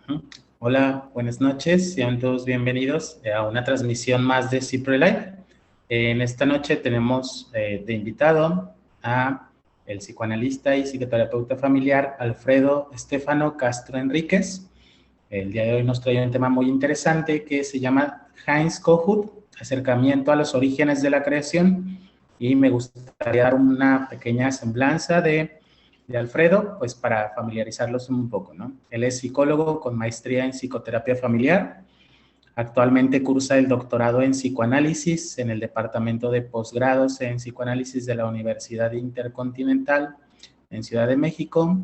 Ujú. Hola, buenas noches, sean todos bienvenidos a una transmisión más de Cipre Live. En esta noche tenemos de invitado a el psicoanalista y psicoterapeuta familiar Alfredo Estefano Castro Enríquez. El día de hoy nos trae un tema muy interesante que se llama Heinz Kohut, acercamiento a los orígenes de la creación, y me gustaría dar una pequeña semblanza de Alfredo, pues para familiarizarlos un poco, ¿no? Él es psicólogo con maestría en psicoterapia familiar. Actualmente cursa el doctorado en psicoanálisis en el Departamento de Posgrados en Psicoanálisis de la Universidad Intercontinental en Ciudad de México.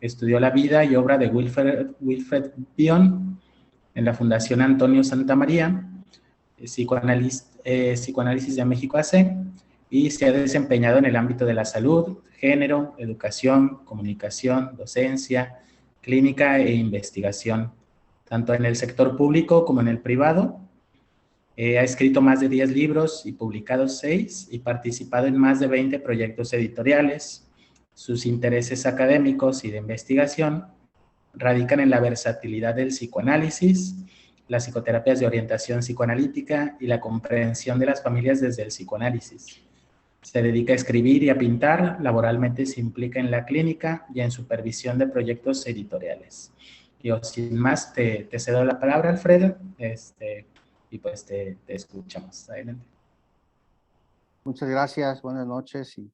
Estudió la vida y obra de Wilfred Bion en la Fundación Antonio Santamaría, Psicoanálisis de México AC, y se ha desempeñado en el ámbito de la salud, género, educación, comunicación, docencia, clínica e investigación, tanto en el sector público como en el privado. Ha escrito más de 10 libros y publicado 6 y participado en más de 20 proyectos editoriales. Sus intereses académicos y de investigación radican en la versatilidad del psicoanálisis, las psicoterapias de orientación psicoanalítica y la comprensión de las familias desde el psicoanálisis. Se dedica a escribir y a pintar, laboralmente se implica en la clínica y en supervisión de proyectos editoriales. Yo, sin más, te cedo la palabra, Alfredo, y pues te escuchamos. Adelante. Muchas gracias, buenas noches y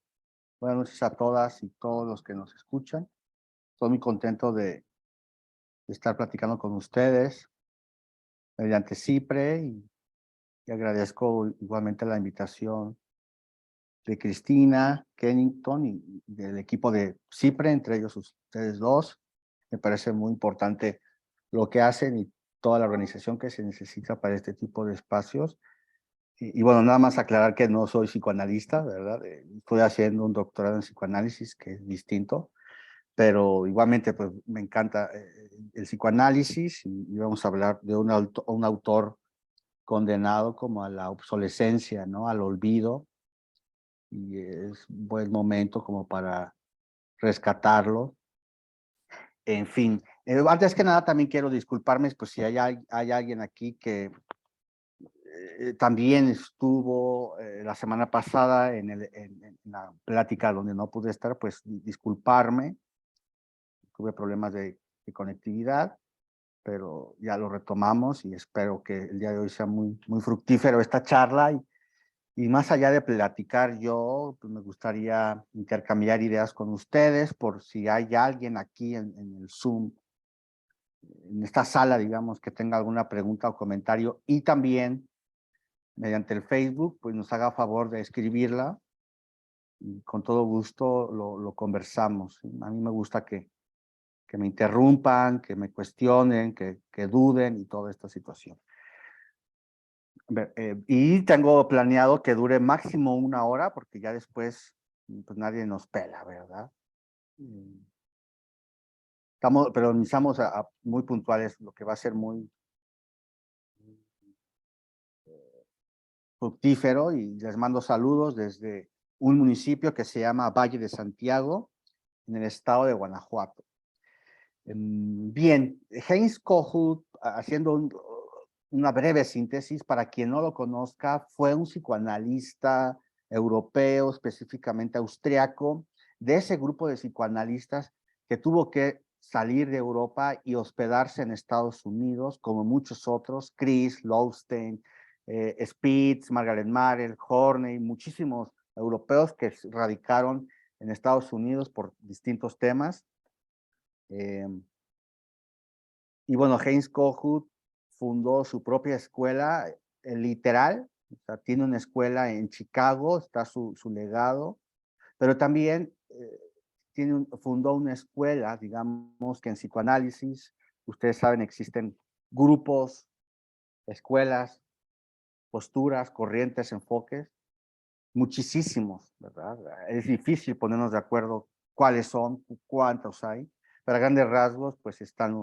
buenas noches a todas y todos los que nos escuchan. Estoy muy contento de estar platicando con ustedes mediante Cipre y agradezco igualmente la invitación de Cristina, Kennington y del equipo de Cipre, entre ellos ustedes dos. Me parece muy importante lo que hacen y toda la organización que se necesita para este tipo de espacios. Y bueno, nada más aclarar que no soy psicoanalista, ¿verdad? Estoy haciendo un doctorado en psicoanálisis, que es distinto, pero igualmente pues me encanta el psicoanálisis y vamos a hablar de un autor condenado como a la obsolescencia, ¿no? Al olvido, y es un buen momento como para rescatarlo. En fin, antes que nada también quiero disculparme, pues si hay alguien aquí que también estuvo la semana pasada en la plática donde no pude estar, pues disculparme, tuve problemas de conectividad, pero ya lo retomamos y espero que el día de hoy sea muy fructífero esta charla y más allá de platicar yo, pues me gustaría intercambiar ideas con ustedes por si hay alguien aquí en el Zoom, en esta sala, digamos, que tenga alguna pregunta o comentario y también mediante el Facebook, pues nos haga favor de escribirla y con todo gusto lo conversamos. A mí me gusta que me interrumpan, que me cuestionen, que duden y toda esta situación. Y tengo planeado que dure máximo 1 hora porque ya después pues nadie nos pela, ¿verdad? Pero iniciamos muy puntuales, lo que va a ser muy fructífero y les mando saludos desde un municipio que se llama Valle de Santiago, en el estado de Guanajuato. Bien, Heinz Kohut, haciendo una breve síntesis, para quien no lo conozca, fue un psicoanalista europeo, específicamente austriaco, de ese grupo de psicoanalistas que tuvo que salir de Europa y hospedarse en Estados Unidos, como muchos otros, Chris, Lowenstein, Spitz, Margaret Marel, Horney, muchísimos europeos que radicaron en Estados Unidos por distintos temas. Y bueno, Heinz Kohut fundó su propia escuela, literal, o sea, tiene una escuela en Chicago, está su legado, pero también fundó una escuela, digamos que en psicoanálisis, ustedes saben, existen grupos, escuelas, posturas, corrientes, enfoques, muchísimos, ¿verdad? Es difícil ponernos de acuerdo cuáles son, cuántos hay, pero a grandes rasgos, pues están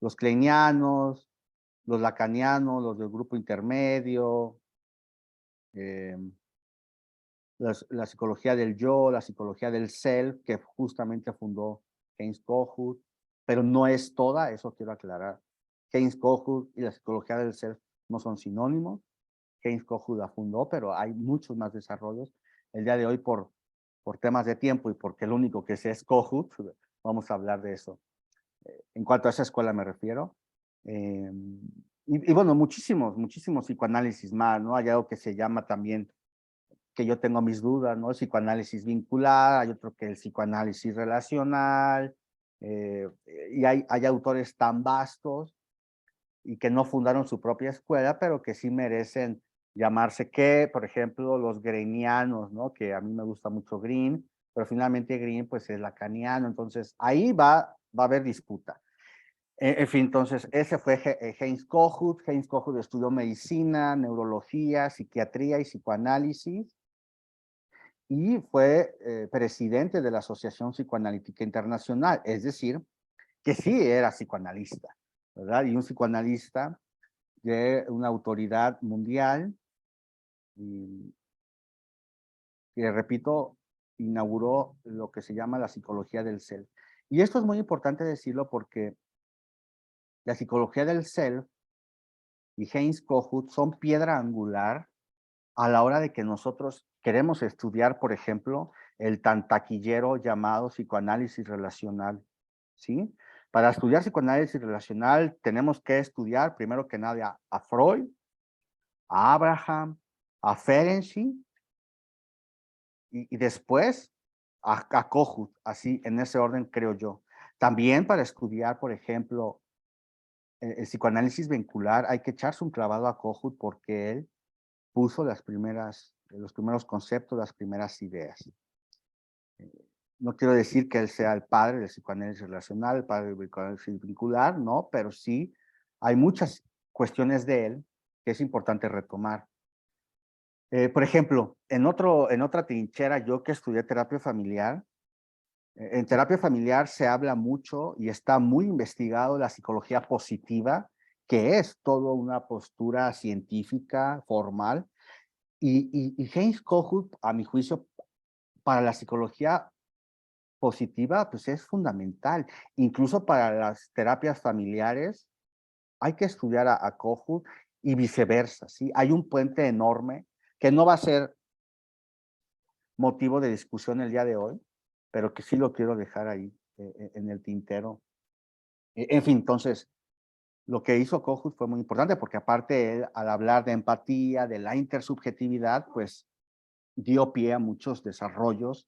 los kleinianos, los lacanianos, los del grupo intermedio, la psicología del yo, la psicología del self, que justamente fundó Heinz Kohut, pero no es toda, eso quiero aclarar. Heinz Kohut y la psicología del self no son sinónimos. Heinz Kohut la fundó, pero hay muchos más desarrollos. El día de hoy, por temas de tiempo y porque el único que sé es Kohut, vamos a hablar de eso. En cuanto a esa escuela me refiero. Y bueno, muchísimos psicoanálisis más, ¿no? Hay algo que se llama también, que yo tengo mis dudas, ¿no? El psicoanálisis vincular, hay otro que el psicoanálisis relacional, y hay autores tan vastos y que no fundaron su propia escuela, pero que sí merecen llamarse, que, por ejemplo, los greenianos, ¿no? Que a mí me gusta mucho Green, pero finalmente Green pues es lacaniano, entonces ahí va a haber disputa. En fin, entonces ese fue Heinz Kohut. Heinz Kohut estudió medicina, neurología, psiquiatría y psicoanálisis, y fue presidente de la Asociación Psicoanalítica Internacional, es decir, que sí era psicoanalista, ¿verdad? Y un psicoanalista de una autoridad mundial, y repito, inauguró lo que se llama la psicología del self. Y esto es muy importante decirlo porque la psicología del self y Heinz Kohut son piedra angular a la hora de que nosotros queremos estudiar, por ejemplo, el tan taquillero llamado psicoanálisis relacional, ¿sí? Para estudiar psicoanálisis relacional tenemos que estudiar primero que nada a Freud, a Abraham, a Ferenczi, y después a Kohut, así en ese orden creo yo. También para estudiar, por ejemplo, el psicoanálisis vincular hay que echarse un clavado a Kohut porque él puso los primeros conceptos, las primeras ideas. No quiero decir que él sea el padre del psicoanálisis relacional, el padre del psicoanálisis vincular, no, pero sí hay muchas cuestiones de él que es importante retomar. Por ejemplo, en otra trinchera, yo que estudié terapia familiar, en terapia familiar se habla mucho y está muy investigado la psicología positiva, que es toda una postura científica, formal, y Heinz Kohut, a mi juicio, para la psicología positiva, pues es fundamental. Incluso para las terapias familiares, hay que estudiar a Kohut y viceversa, ¿sí? Hay un puente enorme que no va a ser motivo de discusión el día de hoy, pero que sí lo quiero dejar ahí en el tintero. En fin, entonces, lo que hizo Kohut fue muy importante porque aparte él, al hablar de empatía, de la intersubjetividad, pues dio pie a muchos desarrollos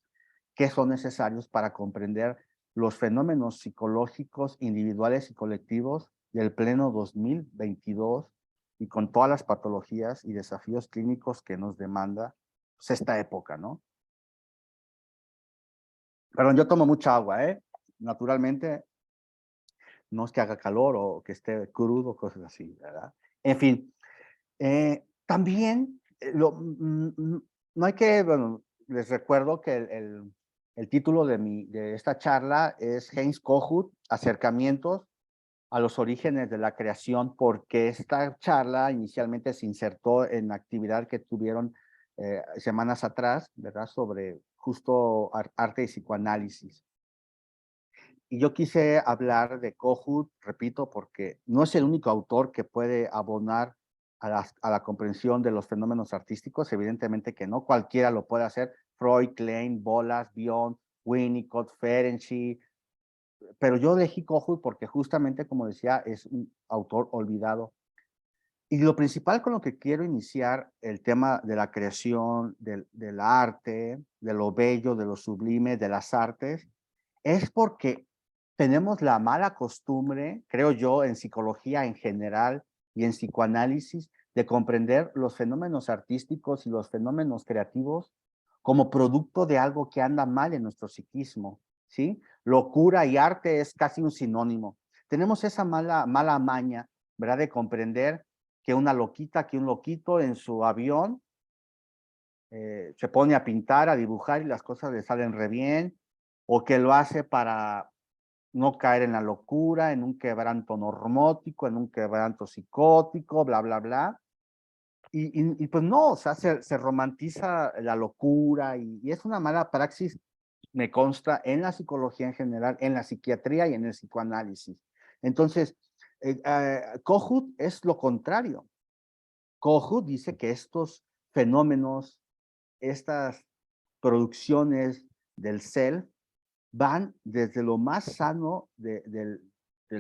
que son necesarios para comprender los fenómenos psicológicos individuales y colectivos del pleno 2022 y con todas las patologías y desafíos clínicos que nos demanda pues, esta época, ¿no? Perdón, yo tomo mucha agua, ¿eh? Naturalmente, no es que haga calor o que esté crudo, cosas así, ¿verdad? En fin, también no hay que, bueno, les recuerdo que el título de esta charla es Heinz Kohut, Acercamientos a los orígenes de la creación, porque esta charla inicialmente se insertó en la actividad que tuvieron semanas atrás, ¿verdad? Sobre justo arte y psicoanálisis. Y yo quise hablar de Kohut, repito, porque no es el único autor que puede abonar a la comprensión de los fenómenos artísticos, evidentemente que no, cualquiera lo puede hacer, Freud, Klein, Bolas, Bion, Winnicott, Ferenczi, pero yo elegí Kohut porque justamente, como decía, es un autor olvidado. Y lo principal con lo que quiero iniciar el tema de la creación, del arte, de lo bello, de lo sublime, de las artes, es porque tenemos la mala costumbre, creo yo, en psicología en general y en psicoanálisis, de comprender los fenómenos artísticos y los fenómenos creativos como producto de algo que anda mal en nuestro psiquismo, ¿sí? Locura y arte es casi un sinónimo. Tenemos esa mala maña, ¿verdad? De comprender que una loquita, que un loquito en su avión se pone a pintar, a dibujar y las cosas le salen re bien, o que lo hace para no caer en la locura, en un quebranto normótico, en un quebranto psicótico, bla, bla, bla. Y pues no, o sea, se romantiza la locura y es una mala praxis me consta, en la psicología en general, en la psiquiatría y en el psicoanálisis. Entonces, Kohut es lo contrario. Kohut dice que estos fenómenos, estas producciones del self, van desde lo más sano del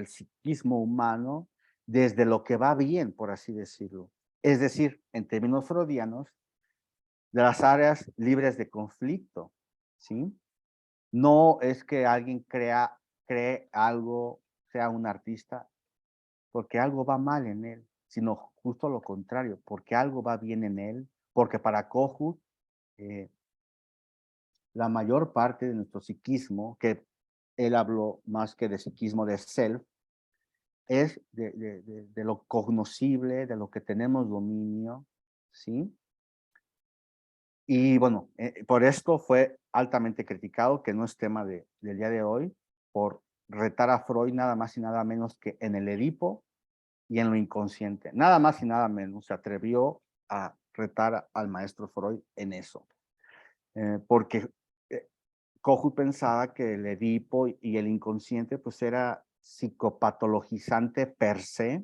psiquismo humano, desde lo que va bien, por así decirlo. Es decir, en términos freudianos, de las áreas libres de conflicto, ¿sí? No es que alguien cree algo, sea un artista, porque algo va mal en él, sino justo lo contrario, porque algo va bien en él, porque para Kohut, la mayor parte de nuestro psiquismo, que él habló más que de psiquismo de self, es de lo cognoscible, de lo que tenemos dominio, ¿sí? Y bueno, por esto fue altamente criticado, que no es tema del día de hoy, por retar a Freud nada más y nada menos que en el Edipo y en lo inconsciente. Nada más y nada menos se atrevió a retar al maestro Freud en eso. Porque Kohut pensaba que el Edipo y el inconsciente pues era psicopatologizante per se,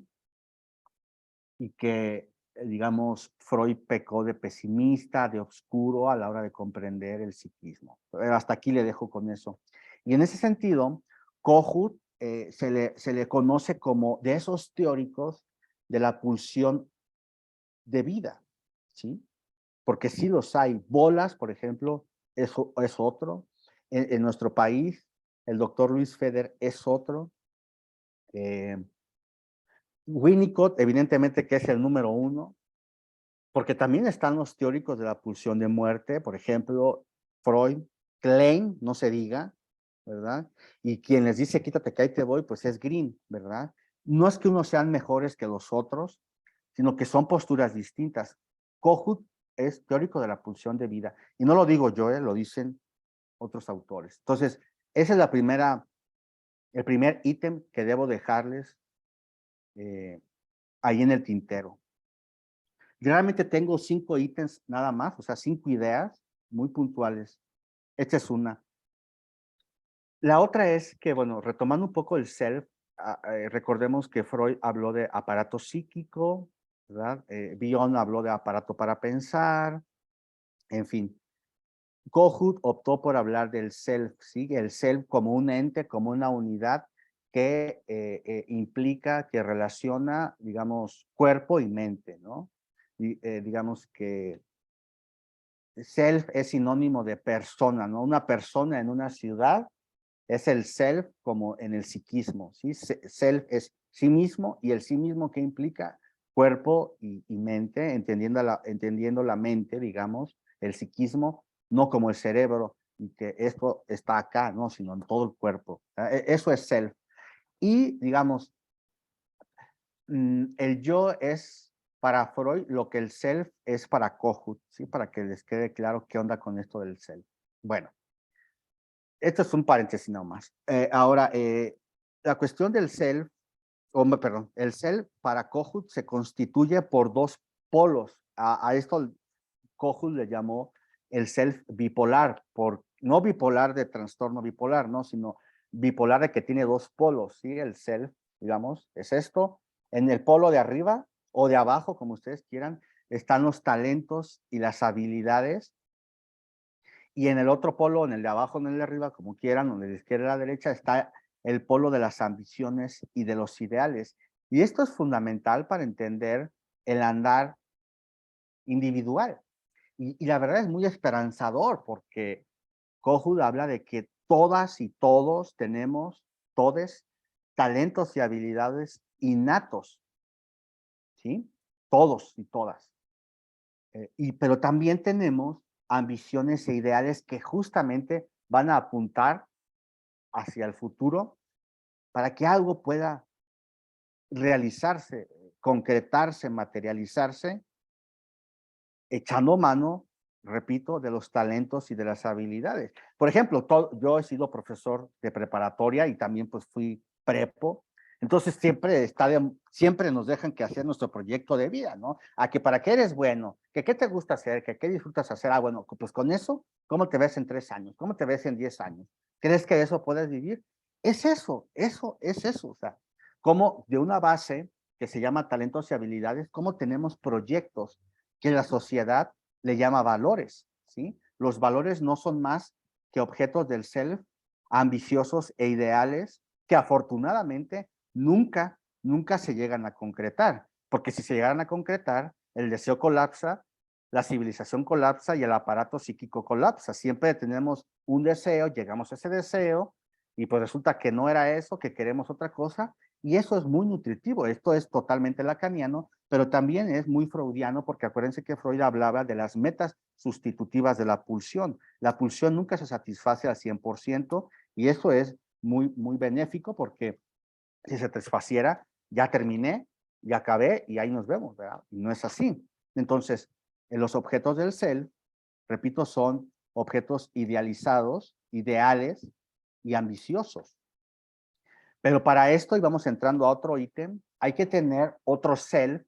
y que, digamos, Freud pecó de pesimista, de oscuro a la hora de comprender el psiquismo. Pero hasta aquí le dejo con eso. Y en ese sentido, Kohut se le conoce como de esos teóricos de la pulsión de vida, ¿sí? Porque sí los hay. Bolas, por ejemplo, es otro. En nuestro país, el doctor Luis Feder es otro. Winnicott, evidentemente que es el número uno, porque también están los teóricos de la pulsión de muerte, por ejemplo, Freud, Klein, no se diga, ¿verdad? Y quien les dice quítate que ahí te voy, pues es Green, ¿verdad? No es que unos sean mejores que los otros, sino que son posturas distintas. Kohut es teórico de la pulsión de vida, y no lo digo yo, lo dicen otros autores. Entonces, esa es el primer ítem que debo dejarles ahí en el tintero. Realmente tengo 5 ítems nada más, o sea, 5 ideas muy puntuales. Esta es una. La otra es que, bueno, retomando un poco el self, recordemos que Freud habló de aparato psíquico, ¿verdad? Bion habló de aparato para pensar, en fin. Kohut optó por hablar del self, ¿sí? El self como un ente, como una unidad que implica, que relaciona, digamos, cuerpo y mente, ¿no? Y, digamos que self es sinónimo de persona, ¿no? Una persona en una ciudad es el self como en el psiquismo, ¿sí? Self es sí mismo, y el sí mismo que implica cuerpo y mente, entendiendo la mente, digamos, el psiquismo, no como el cerebro, y que esto está acá, no, sino en todo el cuerpo. Eso es self. Y, digamos, el yo es para Freud lo que el self es para Kohut, ¿sí? Para que les quede claro qué onda con esto del self. Bueno, esto es un paréntesis nomás. Ahora, la cuestión del self, perdón, el self para Kohut se constituye por dos polos. A esto Kohut le llamó el self bipolar, no bipolar de trastorno bipolar, ¿no? Sino bipolar de que tiene dos polos, ¿sí? El self, digamos, es esto. En el polo de arriba o de abajo, como ustedes quieran, están los talentos y las habilidades. Y en el otro polo, en el de abajo, en el de arriba, como quieran, o de la izquierda a la derecha, está el polo de las ambiciones y de los ideales. Y esto es fundamental para entender el andar individual. Y la verdad es muy esperanzador, porque Kohut habla de que todas y todos tenemos, todes, talentos y habilidades innatos, ¿sí? Todos y todas. Pero también tenemos ambiciones e ideales que justamente van a apuntar hacia el futuro para que algo pueda realizarse, concretarse, materializarse, echando mano, repito, de los talentos y de las habilidades. Por ejemplo, yo he sido profesor de preparatoria y también pues fui prepo. Entonces siempre nos dejan que hacer nuestro proyecto de vida, ¿no? A que para qué eres bueno, que qué te gusta hacer, que qué disfrutas hacer. Ah, bueno, pues con eso, ¿cómo te ves en 3 años? ¿Cómo te ves en 10 años? ¿Crees que eso puedes vivir? Es eso, o sea, como de una base que se llama talentos y habilidades, cómo tenemos proyectos que la sociedad le llama valores, ¿sí? Los valores no son más que objetos del self, ambiciosos e ideales que afortunadamente nunca se llegan a concretar, porque si se llegaran a concretar, el deseo colapsa, la civilización colapsa y el aparato psíquico colapsa. Siempre tenemos un deseo, llegamos a ese deseo y pues resulta que no era eso, que queremos otra cosa, y eso es muy nutritivo. Esto es totalmente lacaniano, pero también es muy freudiano, porque acuérdense que Freud hablaba de las metas sustitutivas de la pulsión. La pulsión nunca se satisface al 100%, y eso es muy benéfico, porque si se satisfaciera, ya terminé, ya acabé y ahí nos vemos, ¿verdad? Y no es así. Entonces, en los objetos del self, repito, son objetos idealizados, ideales y ambiciosos. Pero para esto, y vamos entrando a otro ítem, hay que tener otro self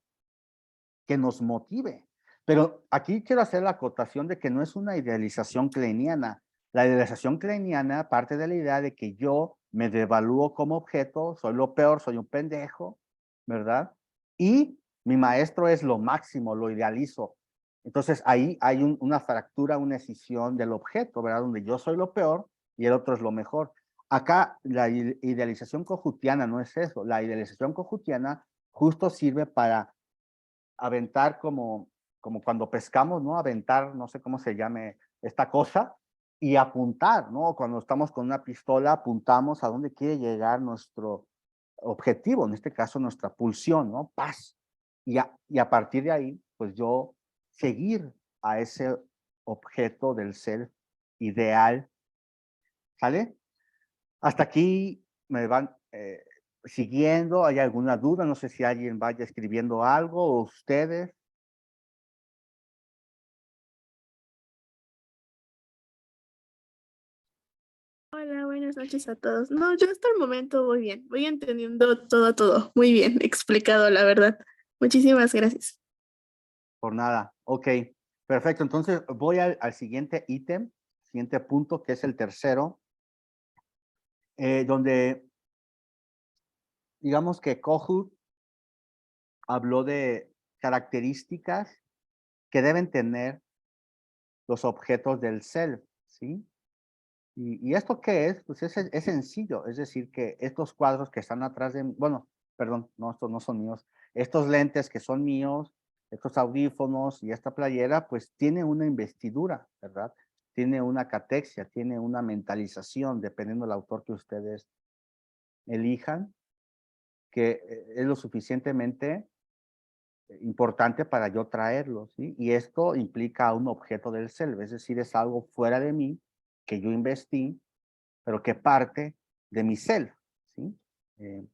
que nos motive. Pero aquí quiero hacer la acotación de que no es una idealización kleiniana. La idealización kleiniana parte de la idea de que yo me devalúo como objeto, soy lo peor, soy un pendejo, ¿verdad? Y mi maestro es lo máximo, lo idealizo. Entonces ahí hay una fractura, una escisión del objeto, ¿verdad? Donde yo soy lo peor y el otro es lo mejor. Acá la idealización cojutiana no es eso. La idealización cojutiana justo sirve para aventar como cuando pescamos, ¿no? Aventar, no sé cómo se llame esta cosa, y apuntar, ¿no? Cuando estamos con una pistola, apuntamos a dónde quiere llegar nuestro objetivo, en este caso nuestra pulsión, ¿no? Paz. Y a partir de ahí, pues yo seguir a ese objeto del ser ideal, ¿sale? Hasta aquí me van siguiendo. ¿Hay alguna duda? No sé si alguien vaya escribiendo algo o ustedes. Hola, buenas noches a todos. No, yo hasta el momento voy bien, voy entendiendo todo, muy bien explicado, la verdad. Muchísimas gracias. Por nada. Ok, perfecto. Entonces voy al siguiente ítem, siguiente punto, que es el tercero, donde digamos que Kohut habló de características que deben tener los objetos del self, ¿sí? ¿Y esto qué es? Pues es sencillo, es decir, que estos cuadros que están atrás de mí, bueno, perdón, no, estos no son míos, estos lentes que son míos, estos audífonos y esta playera, pues tiene una investidura, ¿verdad? Tiene una catexia, tiene una mentalización, dependiendo del autor que ustedes elijan, que es lo suficientemente importante para yo traerlo, ¿sí? Y esto implica un objeto del self, es decir, es algo fuera de mí que yo investí, pero que parte de mi self, ¿sí? Eh,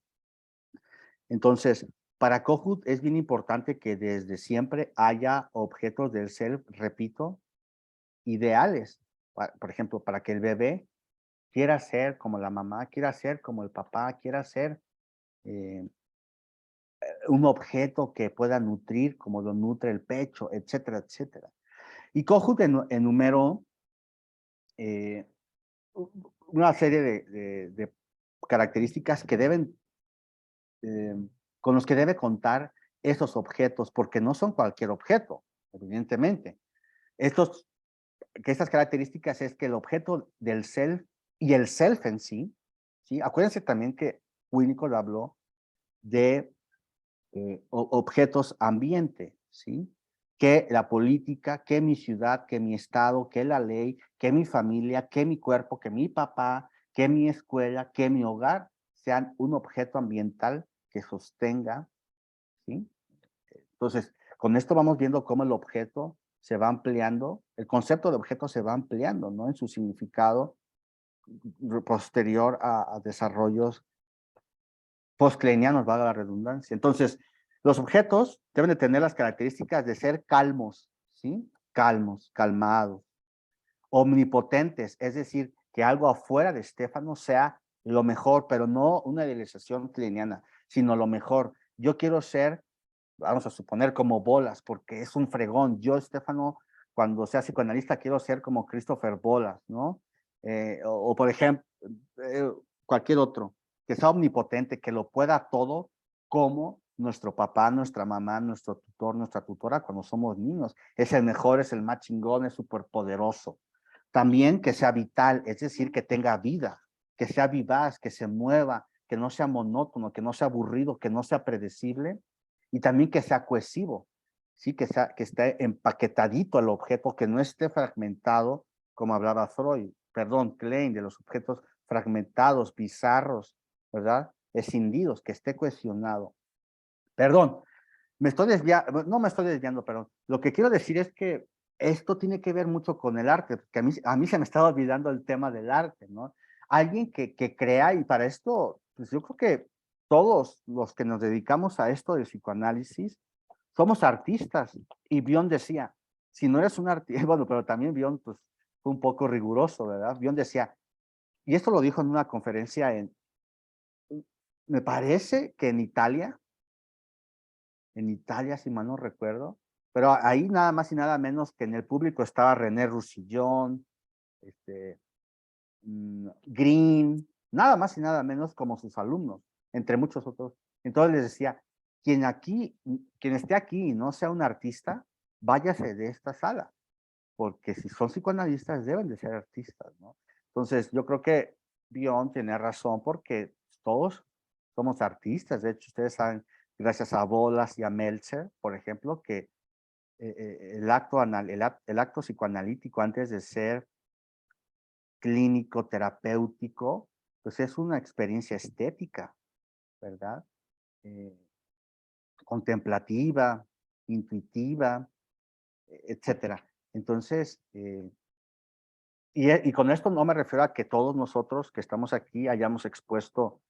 entonces, para Kohut es bien importante que desde siempre haya objetos del self, repito, ideales. Por ejemplo, para que el bebé quiera ser como la mamá, quiera ser como el papá, quiera ser eh, un objeto que pueda nutrir como lo nutre el pecho, etcétera, etcétera. Y Kohut enumeró eh, una serie de características que deben con los que debe contar esos objetos, porque no son cualquier objeto, evidentemente. Estas características es que el objeto del self y el self en sí, ¿sí? Acuérdense también que Winnicott habló de objetos ambiente, ¿sí? Que la política, que mi ciudad, que mi estado, que la ley, que mi familia, que mi cuerpo, que mi papá, que mi escuela, que mi hogar sean un objeto ambiental que sostenga, ¿sí? Entonces, con esto vamos viendo cómo el objeto se va ampliando, el concepto de objeto se va ampliando, ¿no? En su significado posterior a desarrollos postclinianos, valga la redundancia. Entonces, los objetos deben de tener las características de ser calmos, ¿sí? Calmos, calmados, omnipotentes, es decir, que algo afuera de Stefano sea lo mejor, pero no una idealización cliniana, sino lo mejor. Yo quiero ser, vamos a suponer, como Bolas, porque es un fregón. Yo, Estefano, cuando sea psicoanalista, quiero ser como Christopher Bolas, ¿no? O por ejemplo, cualquier otro, que sea omnipotente, que lo pueda todo, como nuestro papá, nuestra mamá, nuestro tutor, nuestra tutora cuando somos niños. Es el mejor, es el más chingón, es súper poderoso. También que sea vital, es decir, que tenga vida, que sea vivaz, que se mueva, que no sea monótono, que no sea aburrido, que no sea predecible, y también que sea cohesivo, ¿sí? Que esté empaquetadito el objeto, que no esté fragmentado, como hablaba Freud, perdón, Klein, de los objetos fragmentados, bizarros, ¿verdad? Escindidos, que esté cohesionado. Perdón, me estoy desviando, no me estoy desviando, perdón. Lo que quiero decir es que esto tiene que ver mucho con el arte, porque a mí se me estaba olvidando el tema del arte, ¿no? Alguien que crea, y para esto, pues yo creo que todos los que nos dedicamos a esto del psicoanálisis somos artistas. Y Bion decía, si no eres un artista, bueno, pero también Bion pues, fue un poco riguroso, ¿verdad? Bion decía, y esto lo dijo en una conferencia me parece que en Italia, si mal no recuerdo, pero ahí nada más y nada menos que en el público estaba René Roussillon, Green, nada más y nada menos como sus alumnos, entre muchos otros. Entonces les decía, quien esté aquí y no sea un artista, váyase de esta sala, porque si son psicoanalistas deben de ser artistas, ¿no? Entonces yo creo que Bion tiene razón porque todos somos artistas. De hecho, ustedes saben, gracias a Bolas y a Meltzer, por ejemplo, que el acto psicoanalítico antes de ser clínico, terapéutico, pues es una experiencia estética, ¿verdad? Eh, Contemplativa, intuitiva, etcétera. Entonces, y con esto no me refiero a que todos nosotros que estamos aquí hayamos expuesto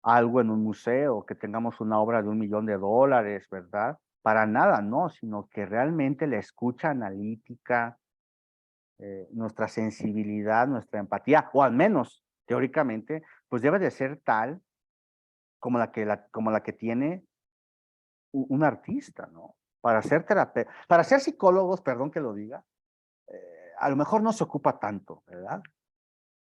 algo en un museo, que tengamos una obra de $1,000,000, ¿verdad? Para nada, no, sino que realmente la escucha analítica, nuestra sensibilidad, nuestra empatía, o al menos teóricamente, pues debe de ser tal como la que tiene un artista, ¿no? Para ser terapeuta, para ser psicólogos, perdón que lo diga, a lo mejor no se ocupa tanto, ¿verdad?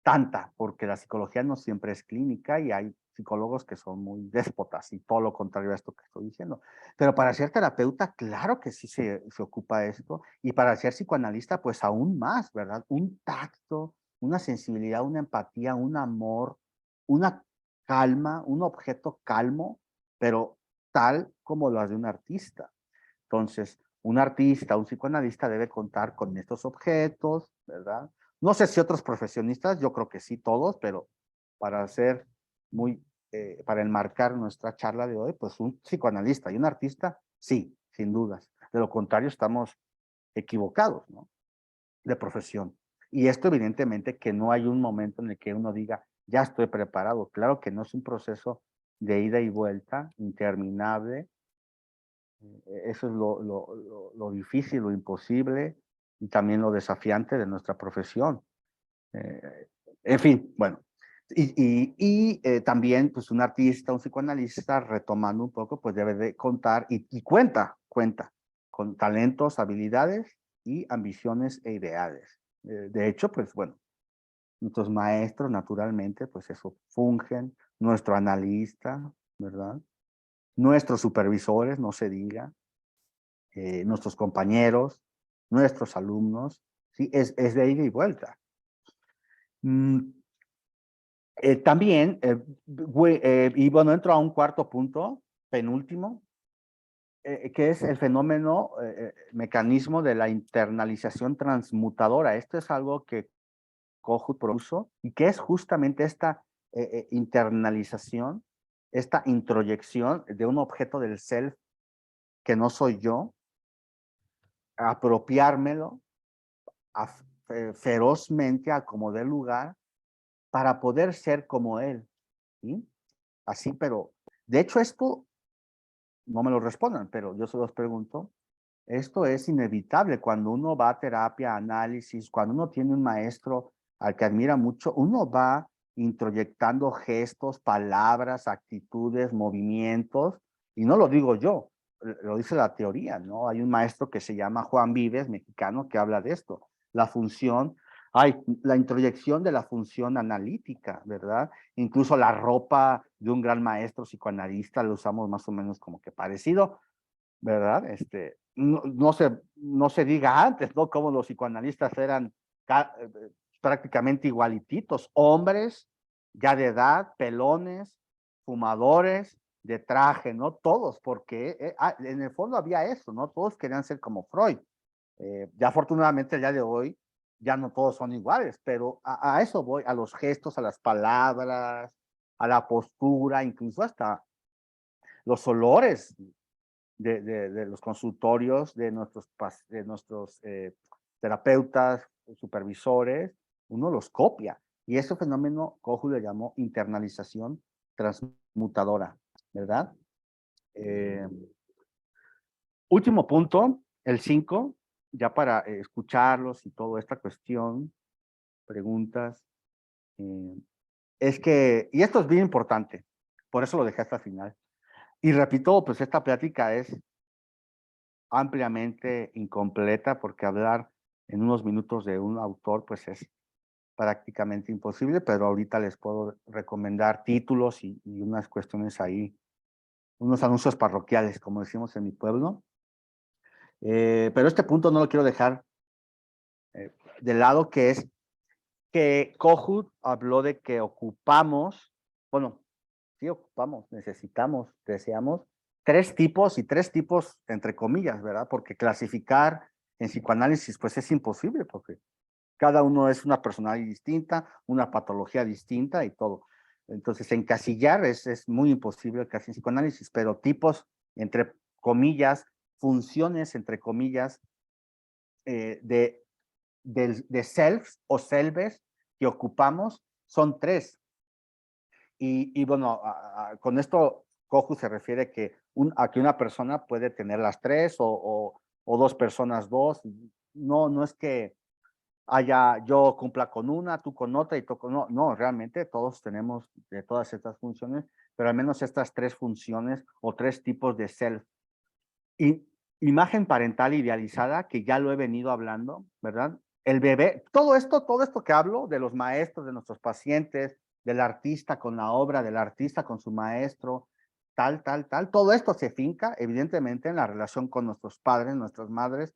Tanta, porque la psicología no siempre es clínica y hay psicólogos que son muy déspotas y todo lo contrario a esto que estoy diciendo. Pero para ser terapeuta, claro que sí se ocupa esto, y para ser psicoanalista, pues aún más, ¿verdad? Un tacto, una sensibilidad, una empatía, un amor, una calma, un objeto calmo, pero tal como las de un artista. Entonces, un artista, un psicoanalista debe contar con estos objetos, ¿verdad? No sé si otros profesionistas, yo creo que sí todos, pero para hacer para enmarcar nuestra charla de hoy, pues un psicoanalista y un artista, sí, sin dudas. De lo contrario, estamos equivocados, ¿no? De profesión. Y esto evidentemente que no hay un momento en el que uno diga, ya estoy preparado. Claro que no es un proceso de ida y vuelta interminable. Eso es lo difícil, lo imposible y también lo desafiante de nuestra profesión. En fin, bueno. También, pues un artista, un psicoanalista, retomando un poco, pues debe de contar y cuenta con talentos, habilidades y ambiciones e ideales. De hecho, pues bueno, nuestros maestros, naturalmente, pues eso fungen, nuestro analista, ¿verdad? Nuestros supervisores, no se diga, nuestros compañeros, nuestros alumnos, ¿sí? Es de ida y vuelta. También, y bueno, entro a un cuarto punto, penúltimo, que es el fenómeno, mecanismo de la internalización transmutadora. Esto es algo que Kohut propuso y que es justamente esta internalización, esta introyección de un objeto del self que no soy yo, apropiármelo ferozmente a como dé lugar para poder ser como él, ¿sí? Así, pero de hecho esto, no me lo respondan, pero yo se los pregunto, esto es inevitable cuando uno va a terapia, análisis, cuando uno tiene un maestro al que admira mucho, uno va introyectando gestos, palabras, actitudes, movimientos, y no lo digo yo, lo dice la teoría, ¿no? Hay un maestro que se llama Juan Vives, mexicano, que habla de esto, la función, la introyección de la función analítica, ¿verdad? Incluso la ropa de un gran maestro psicoanalista lo usamos más o menos como que parecido, ¿verdad? No se diga antes, ¿no? Como los psicoanalistas eran prácticamente igualititos, hombres ya de edad, pelones, fumadores, de traje, ¿no? Todos, porque en el fondo había eso, ¿no? Todos querían ser como Freud. Ya afortunadamente el día de hoy ya no todos son iguales, pero a eso voy, a los gestos, a las palabras, a la postura, incluso hasta los olores de los consultorios, de nuestros terapeutas, supervisores, uno los copia. Y ese fenómeno Kohu le llamó internalización transmutadora, ¿verdad? Último punto, el 5, ya para escucharlos y toda esta cuestión, preguntas, es que, y esto es bien importante, por eso lo dejé hasta el final. Y repito, pues esta plática es ampliamente incompleta porque hablar en unos minutos de un autor pues es prácticamente imposible, pero ahorita les puedo recomendar títulos y unas cuestiones ahí, unos anuncios parroquiales, como decimos en mi pueblo. Pero este punto no lo quiero dejar de lado, que es que Kohut habló de que ocupamos, bueno, sí ocupamos, necesitamos, deseamos, tres tipos entre comillas, ¿verdad? Porque clasificar en psicoanálisis pues es imposible, porque cada uno es una personalidad distinta, una patología distinta y todo. Entonces, encasillar es muy imposible casi en psicoanálisis, pero tipos, entre comillas, funciones, entre comillas, de selves o selves que ocupamos son tres. Y bueno, con esto Kohu se refiere a que una persona puede tener las tres o dos personas dos. No es que yo cumpla con una, tú con otra y tú con no, no, realmente todos tenemos de todas estas funciones, pero al menos estas tres funciones o tres tipos de self. Y imagen parental idealizada, que ya lo he venido hablando, ¿verdad? El bebé, todo esto que hablo de los maestros, de nuestros pacientes, del artista con la obra, del artista con su maestro, tal, todo esto se finca evidentemente en la relación con nuestros padres, nuestras madres,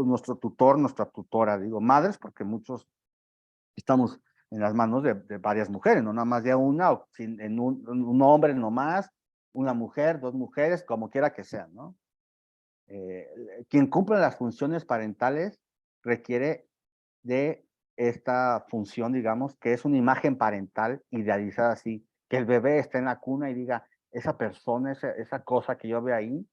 nuestro tutor, nuestra tutora, digo madres porque muchos estamos en las manos de varias mujeres, no nada más de una, o en un hombre nomás, una mujer, dos mujeres, como quiera que sea, ¿no? Quien cumple las funciones parentales requiere de esta función, digamos, que es una imagen parental idealizada así, que el bebé esté en la cuna y diga, esa persona, esa cosa que yo veo ahí,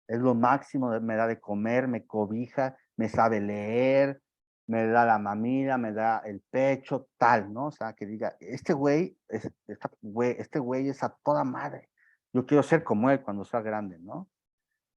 es lo máximo, me da de comer, me cobija, me sabe leer, me da la mamila, me da el pecho, tal, ¿no? O sea, que diga, este güey es a toda madre. Yo quiero ser como él cuando sea grande, ¿no?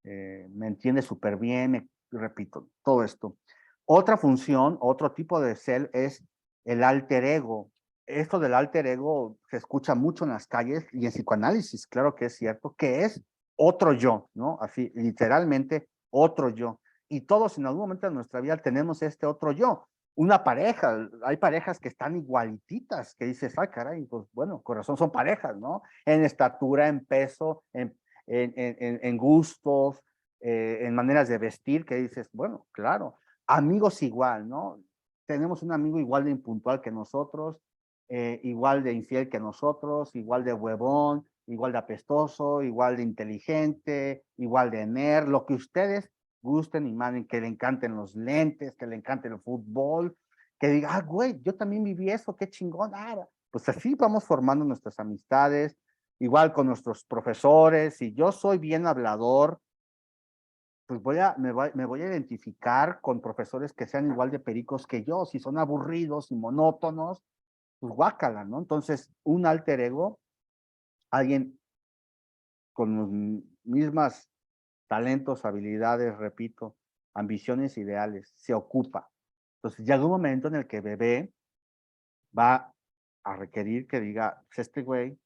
Me entiende súper bien, repito, todo esto. Otra función, otro tipo de ser es el alter ego. Esto del alter ego se escucha mucho en las calles y en psicoanálisis, claro que es cierto, que es otro yo, ¿no? Así, literalmente, otro yo. Y todos en algún momento de nuestra vida tenemos este otro yo. Una pareja, hay parejas que están igualititas, que dices, ay, caray, pues bueno, corazón son parejas, ¿no? En estatura, en peso, en gustos, en maneras de vestir, que dices, bueno, claro, amigos igual, ¿no? Tenemos un amigo igual de impuntual que nosotros, igual de infiel que nosotros, igual de huevón, igual de apestoso, igual de inteligente, igual de nerd, lo que ustedes gusten y manden, que le encanten los lentes, que le encante el fútbol, que diga, ah, güey, yo también viví eso, qué chingón, pues así vamos formando nuestras amistades, igual con nuestros profesores. Si yo soy bien hablador, pues me voy a identificar con profesores que sean igual de pericos que yo. Si son aburridos y monótonos, pues guácala, ¿no? Entonces, un alter ego, alguien con los mismas talentos, habilidades, repito, ambiciones, ideales, se ocupa. Entonces, llega un momento en el que bebé va a requerir que diga, pues este güey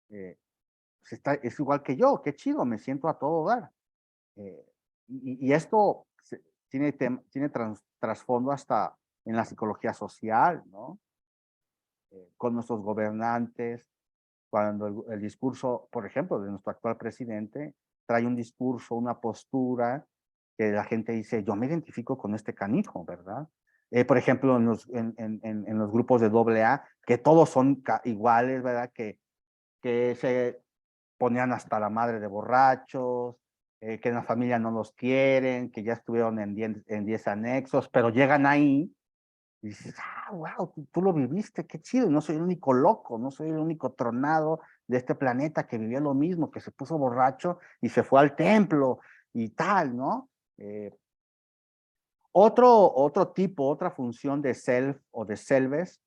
es igual que yo, qué chido, me siento a todo dar. Y esto tiene trasfondo hasta en la psicología social, ¿no? Con nuestros gobernantes, cuando el discurso, por ejemplo, de nuestro actual presidente, trae un discurso, una postura, que la gente dice, yo me identifico con este canijo, ¿verdad? Por ejemplo, en los grupos de AA, que todos son iguales, ¿verdad? Que se ponían hasta la madre de borrachos, que en la familia no los quieren, que ya estuvieron en 10 anexos, pero llegan ahí y dices, wow, tú lo viviste, qué chido, no soy el único loco, no soy el único tronado de este planeta que vivió lo mismo, que se puso borracho y se fue al templo y tal, ¿no? Otro tipo, otra función de self o de selves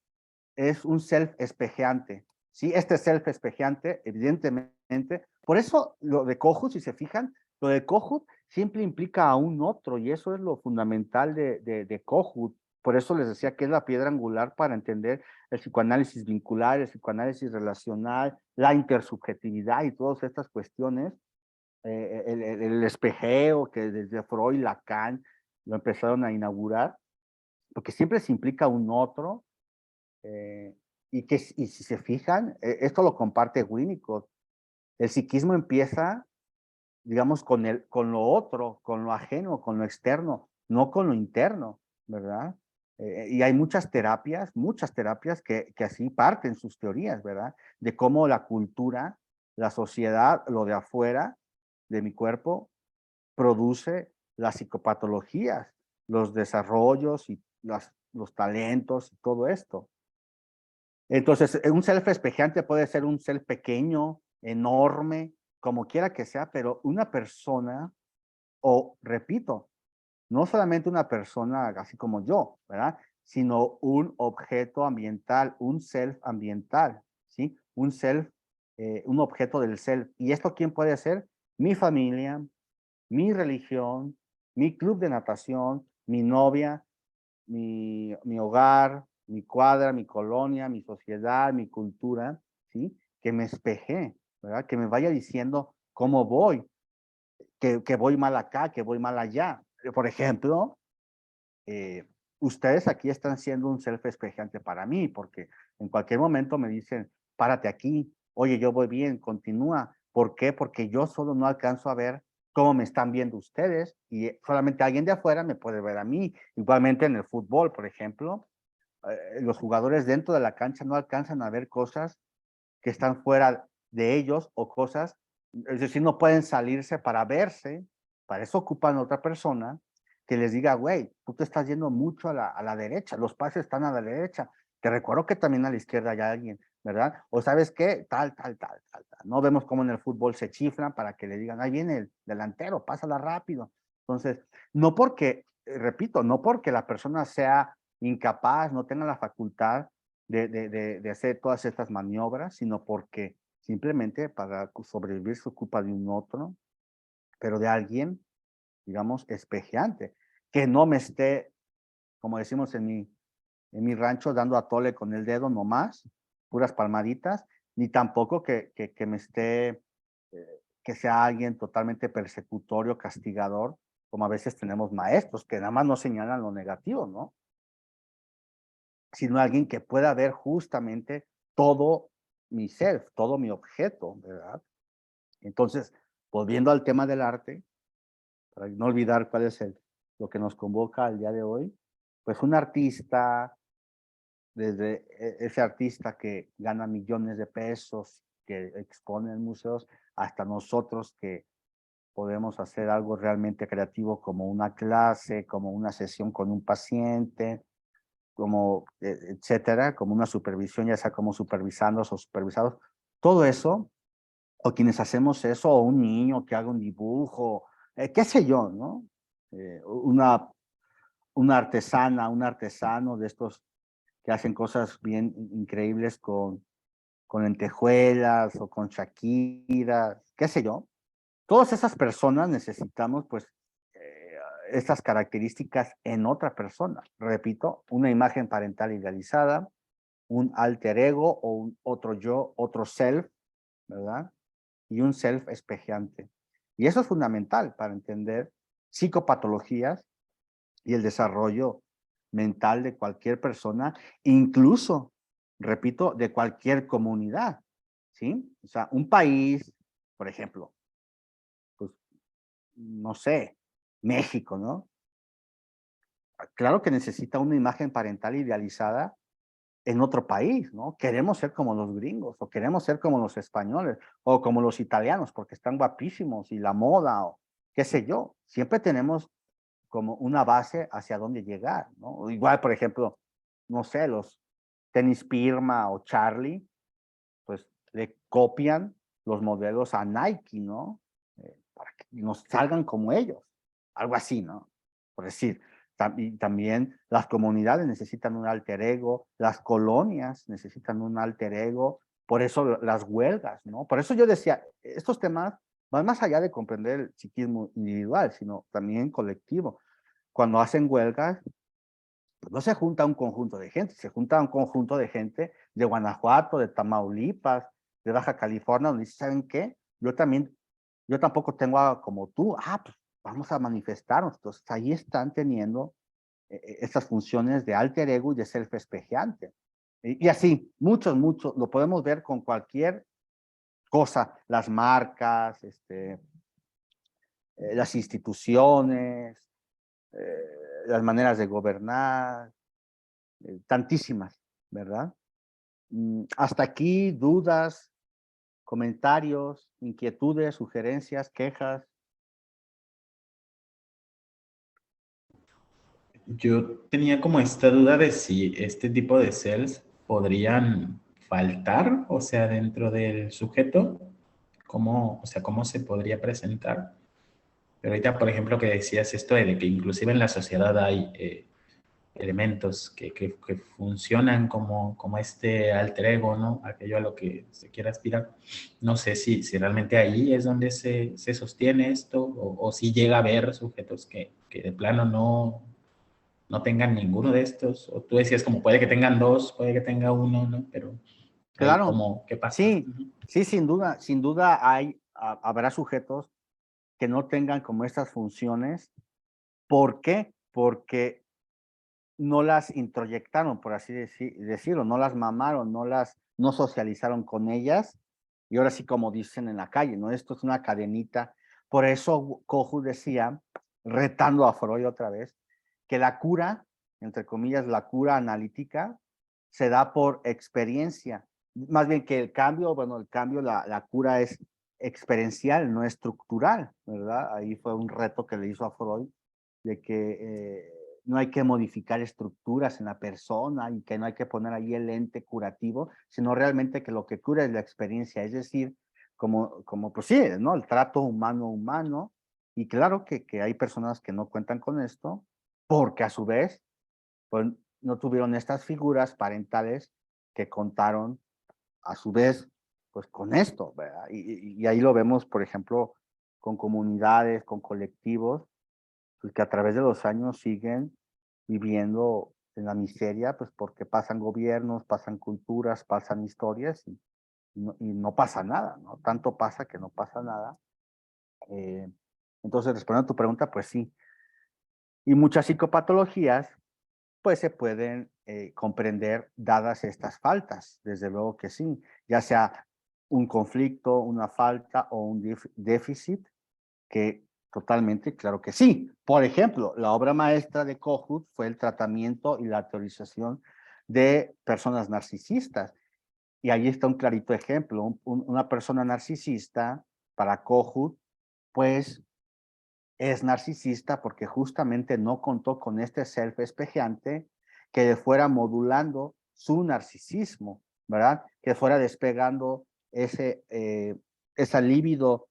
es un self espejeante, ¿sí? Este self espejeante, evidentemente, por eso lo de Kohut, si se fijan, lo de Kohut siempre implica a un otro y eso es lo fundamental de Kohut. Por eso les decía que es la piedra angular para entender el psicoanálisis vincular, el psicoanálisis relacional, la intersubjetividad y todas estas cuestiones, el espejeo que desde Freud, Lacan lo empezaron a inaugurar, porque siempre se implica un otro, y si se fijan, esto lo comparte Winnicott. El psiquismo empieza, digamos, con lo otro, con lo ajeno, con lo externo, no con lo interno, ¿verdad? Y hay muchas terapias que así parten sus teorías, ¿verdad? De cómo la cultura, la sociedad, lo de afuera de mi cuerpo, produce las psicopatologías, los desarrollos y los talentos y todo esto. Entonces, un self espejeante puede ser un self pequeño, enorme, como quiera que sea, pero una persona, o repito, no solamente una persona así como yo, ¿verdad? Sino un objeto ambiental, un self ambiental, ¿sí? Un self, un objeto del self. ¿Y esto quién puede ser? Mi familia, mi religión, mi club de natación, mi novia, mi hogar, mi cuadra, mi colonia, mi sociedad, mi cultura, ¿sí? Que me espeje, ¿verdad? Que me vaya diciendo cómo voy, que voy mal acá, que voy mal allá. Por ejemplo, ustedes aquí están siendo un self espejante para mí, porque en cualquier momento me dicen, párate aquí, oye, yo voy bien, continúa. ¿Por qué? Porque yo solo no alcanzo a ver cómo me están viendo ustedes y solamente alguien de afuera me puede ver a mí. Igualmente en el fútbol, por ejemplo, los jugadores dentro de la cancha no alcanzan a ver cosas que están fuera de ellos o cosas, es decir, no pueden salirse para verse, para eso ocupan otra persona que les diga, güey, tú te estás yendo mucho a la derecha, los pases están a la derecha, te recuerdo que también a la izquierda hay alguien, ¿verdad? O sabes qué, tal. No vemos cómo en el fútbol se chiflan para que le digan, ahí viene el delantero, pásala rápido. Entonces, no porque, repito, no porque la persona sea incapaz, no tenga la facultad de hacer todas estas maniobras, sino porque simplemente para sobrevivir se ocupa de un otro, pero de alguien, digamos, espejeante, que no me esté, como decimos en mi rancho, dando a tole con el dedo nomás, puras palmaditas, ni tampoco que me esté, que sea alguien totalmente persecutorio, castigador, como a veces tenemos maestros que nada más nos señalan lo negativo, ¿no? Sino alguien que pueda ver justamente todo mi self, todo mi objeto, ¿verdad? Entonces, volviendo al tema del arte, para no olvidar cuál es lo que nos convoca al día de hoy, pues un artista, desde ese artista que gana millones de pesos, que expone en museos, hasta nosotros que podemos hacer algo realmente creativo como una clase, como una sesión con un paciente, como etcétera, como una supervisión, ya sea como supervisados o supervisados, todo eso, o quienes hacemos eso, o un niño que haga un dibujo, qué sé yo, ¿no? Una artesana, un artesano de estos que hacen cosas bien increíbles con lentejuelas o con Shakira, qué sé yo. Todas esas personas necesitamos, pues, estas características en otra persona. Repito, una imagen parental idealizada, un alter ego o un otro yo, otro self, ¿verdad? Y un self espejeante. Y eso es fundamental para entender psicopatologías y el desarrollo mental de cualquier persona, incluso, repito, de cualquier comunidad, ¿sí? O sea, un país, por ejemplo, pues, no sé, México, ¿no? Claro que necesita una imagen parental idealizada en otro país, ¿no? Queremos ser como los gringos, o queremos ser como los españoles, o como los italianos, porque están guapísimos, y la moda, o qué sé yo. Siempre tenemos como una base hacia dónde llegar, ¿no? Igual, por ejemplo, no sé, los tenis Pirma o Charlie, pues le copian los modelos a Nike, ¿no? Para que nos salgan como ellos, algo así, ¿no? Por decir, y también las comunidades necesitan un alter ego, las colonias necesitan un alter ego, por eso las huelgas, ¿no? Por eso yo decía, estos temas van más allá de comprender el psiquismo individual, sino también colectivo. Cuando hacen huelgas, pues no se junta un conjunto de gente, se junta un conjunto de gente de Guanajuato, de Tamaulipas, de Baja California, donde dice, ¿saben qué? Yo tampoco tengo como tú, pues vamos a manifestarnos. Entonces ahí están teniendo estas funciones de alter ego y de self espejeante. Y así, muchos, lo podemos ver con cualquier cosa, las marcas, las instituciones, las maneras de gobernar, tantísimas, ¿verdad? Hasta aquí, dudas, comentarios, inquietudes, sugerencias, quejas. Yo tenía como esta duda de si este tipo de cells podrían faltar, o sea, dentro del sujeto, cómo, o sea, cómo se podría presentar. Pero ahorita, por ejemplo, que decías esto de que inclusive en la sociedad hay elementos que funcionan como este alter ego, ¿no? Aquello a lo que se quiere aspirar. No sé si realmente ahí es donde se sostiene esto o si llega a haber sujetos que de plano no tengan ninguno de estos. O tú decías como puede que tengan dos, puede que tenga uno, ¿no? Pero ahí Claro, como, ¿qué pasa? sí, sí, sin duda habrá sujetos que no tengan como estas funciones. ¿Por qué? Porque no las introyectaron, por así decirlo, no las mamaron, no socializaron con ellas, y ahora sí, como dicen en la calle, ¿no? Esto es una cadenita. Por eso Kohut decía, retando a Freud otra vez, que la cura, entre comillas, la cura analítica, se da por experiencia. Más bien que el cambio, la cura es experiencial, no estructural, ¿verdad? Ahí fue un reto que le hizo a Freud, de que no hay que modificar estructuras en la persona y que no hay que poner ahí el ente curativo, sino realmente que lo que cura es la experiencia, es decir, como pues sí, ¿no? El trato humano, y claro que hay personas que no cuentan con esto, porque a su vez, pues no tuvieron estas figuras parentales que contaron a su vez, pues con esto, ¿verdad? Y ahí lo vemos, por ejemplo, con comunidades, con colectivos, pues que a través de los años siguen viviendo en la miseria, pues porque pasan gobiernos, pasan culturas, pasan historias y no pasa nada, ¿no? Tanto pasa que no pasa nada. Eh, entonces, respondiendo a tu pregunta, pues sí. Y muchas psicopatologías, pues se pueden comprender dadas estas faltas, desde luego que sí, ya sea un conflicto, una falta o un déficit, que totalmente, claro que sí. Por ejemplo, la obra maestra de Kohut fue el tratamiento y la teorización de personas narcisistas. Y ahí está un clarito ejemplo. Una persona narcisista, para Kohut, pues es narcisista porque justamente no contó con este self espejeante que fuera modulando su narcisismo, ¿verdad? Que fuera despegando esa libido